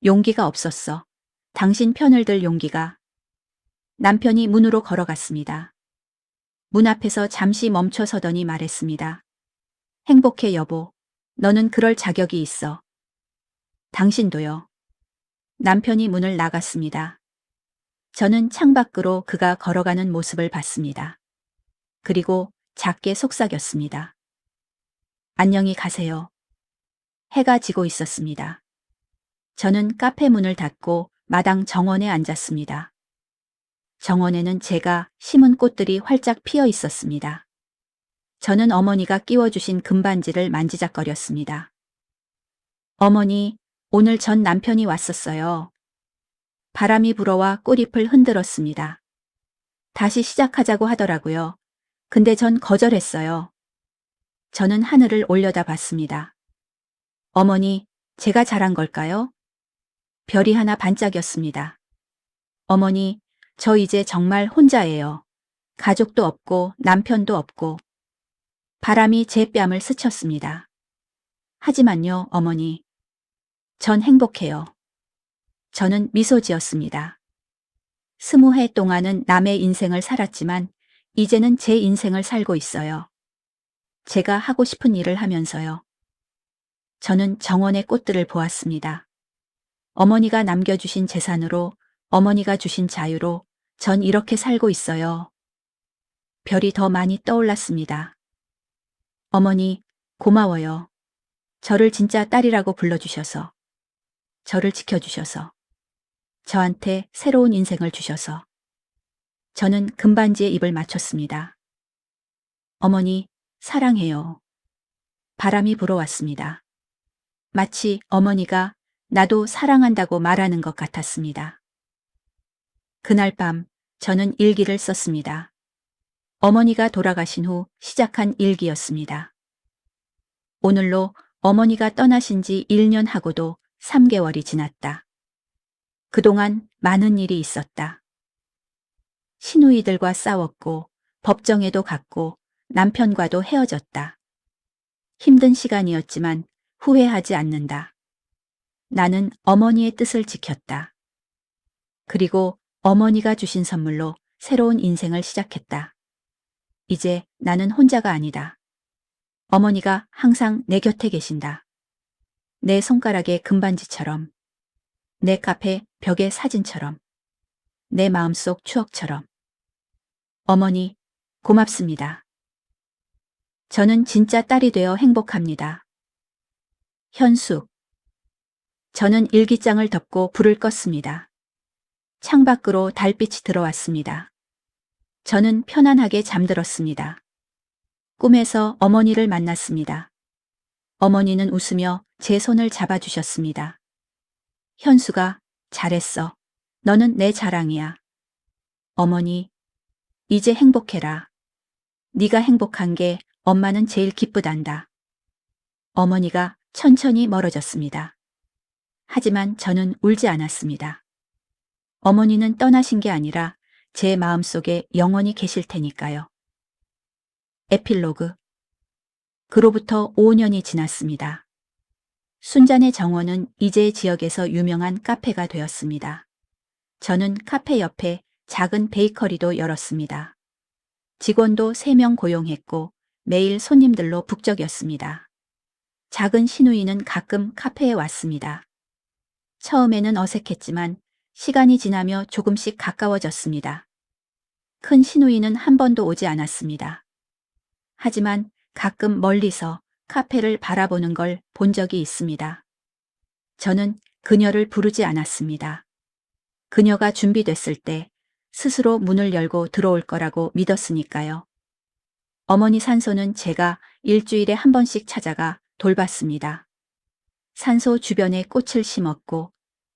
용기가 없었어. 당신 편을 들 용기가. 남편이 문으로 걸어갔습니다. 문 앞에서 잠시 멈춰 서더니 말했습니다. 행복해 여보. 너는 그럴 자격이 있어. 당신도요. 남편이 문을 나갔습니다. 저는 창밖으로 그가 걸어가는 모습을 봤습니다. 그리고 작게 속삭였습니다. 안녕히 가세요. 해가 지고 있었습니다. 저는 카페 문을 닫고 마당 정원에 앉았습니다. 정원에는 제가 심은 꽃들이 활짝 피어 있었습니다. 저는 어머니가 끼워주신 금반지를 만지작거렸습니다. 어머니, 오늘 전 남편이 왔었어요. 바람이 불어와 꽃잎을 흔들었습니다. 다시 시작하자고 하더라고요. 근데 전 거절했어요. 저는 하늘을 올려다봤습니다. 어머니, 제가 잘한 걸까요? 별이 하나 반짝였습니다. 어머니, 저 이제 정말 혼자예요. 가족도 없고 남편도 없고. 바람이 제 뺨을 스쳤습니다. 하지만요, 어머니. 전 행복해요. 저는 미소 지었습니다. 20해 동안은 남의 인생을 살았지만 이제는 제 인생을 살고 있어요. 제가 하고 싶은 일을 하면서요. 저는 정원의 꽃들을 보았습니다. 어머니가 남겨주신 재산으로, 어머니가 주신 자유로 전 이렇게 살고 있어요. 별이 더 많이 떠올랐습니다. 어머니, 고마워요. 저를 진짜 딸이라고 불러주셔서. 저를 지켜주셔서. 저한테 새로운 인생을 주셔서. 저는 금반지에 입을 맞췄습니다. 어머니, 사랑해요. 바람이 불어왔습니다. 마치 어머니가 나도 사랑한다고 말하는 것 같았습니다. 그날 밤 저는 일기를 썼습니다. 어머니가 돌아가신 후 시작한 일기였습니다. 오늘로 어머니가 떠나신 지 1년 하고도 3개월이 지났다. 그동안 많은 일이 있었다. 시누이들과 싸웠고 법정에도 갔고 남편과도 헤어졌다. 힘든 시간이었지만 후회하지 않는다. 나는 어머니의 뜻을 지켰다. 그리고 어머니가 주신 선물로 새로운 인생을 시작했다. 이제 나는 혼자가 아니다. 어머니가 항상 내 곁에 계신다. 내 손가락의 금반지처럼, 내 카페 벽의 사진처럼, 내 마음속 추억처럼. 어머니, 고맙습니다. 저는 진짜 딸이 되어 행복합니다. 현숙. 저는 일기장을 덮고 불을 껐습니다. 창밖으로 달빛이 들어왔습니다. 저는 편안하게 잠들었습니다. 꿈에서 어머니를 만났습니다. 어머니는 웃으며 제 손을 잡아주셨습니다. 현수가, 잘했어. 너는 내 자랑이야. 어머니, 이제 행복해라. 네가 행복한 게 엄마는 제일 기쁘단다. 어머니가 천천히 멀어졌습니다. 하지만 저는 울지 않았습니다. 어머니는 떠나신 게 아니라 제 마음속에 영원히 계실 테니까요. 에필로그. 그로부터 5년이 지났습니다. 순잔의 정원은 이제 지역에서 유명한 카페가 되었습니다. 저는 카페 옆에 작은 베이커리도 열었습니다. 직원도 3명 고용했고 매일 손님들로 북적였습니다. 작은 시누이는 가끔 카페에 왔습니다. 처음에는 어색했지만 시간이 지나며 조금씩 가까워졌습니다. 큰 시누이는 한 번도 오지 않았습니다. 하지만 가끔 멀리서 카페를 바라보는 걸 본 적이 있습니다. 저는 그녀를 부르지 않았습니다. 그녀가 준비됐을 때 스스로 문을 열고 들어올 거라고 믿었으니까요. 어머니 산소는 제가 일주일에 한 번씩 찾아가 돌봤습니다. 산소 주변에 꽃을 심었고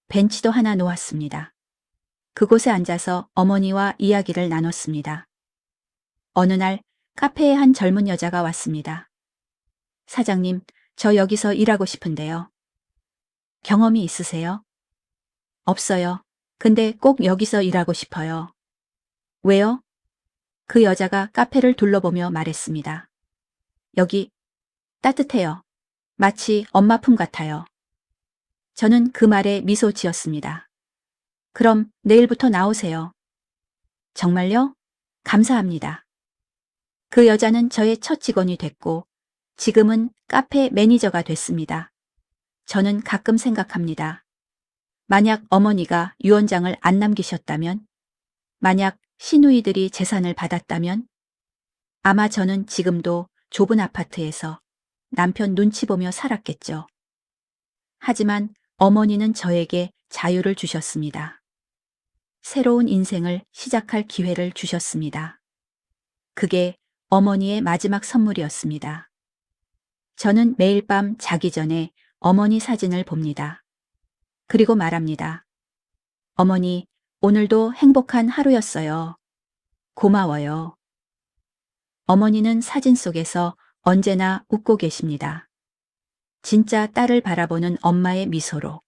벤치도 하나 놓았습니다. 그곳에 앉아서 어머니와 이야기를 나눴습니다. 어느 날 카페에 한 젊은 여자가 왔습니다. 사장님, 저 여기서 일하고 싶은데요. 경험이 있으세요? 없어요. 근데 꼭 여기서 일하고 싶어요. 왜요? 그 여자가 카페를 둘러보며 말했습니다. 여기 따뜻해요. 마치 엄마 품 같아요. 저는 그 말에 미소 지었습니다. 그럼 내일부터 나오세요. 정말요? 감사합니다. 그 여자는 저의 첫 직원이 됐고 지금은 카페 매니저가 됐습니다. 저는 가끔 생각합니다. 만약 어머니가 유언장을 안 남기셨다면, 만약 시누이들이 재산을 받았다면, 아마 저는 지금도 좁은 아파트에서 남편 눈치 보며 살았겠죠. 하지만 어머니는 저에게 자유를 주셨습니다. 새로운 인생을 시작할 기회를 주셨습니다. 그게 어머니의 마지막 선물이었습니다. 저는 매일 밤 자기 전에 어머니 사진을 봅니다. 그리고 말합니다. 어머니, 오늘도 행복한 하루였어요. 고마워요. 어머니는 사진 속에서 언제나 웃고 계십니다. 진짜 딸을 바라보는 엄마의 미소로.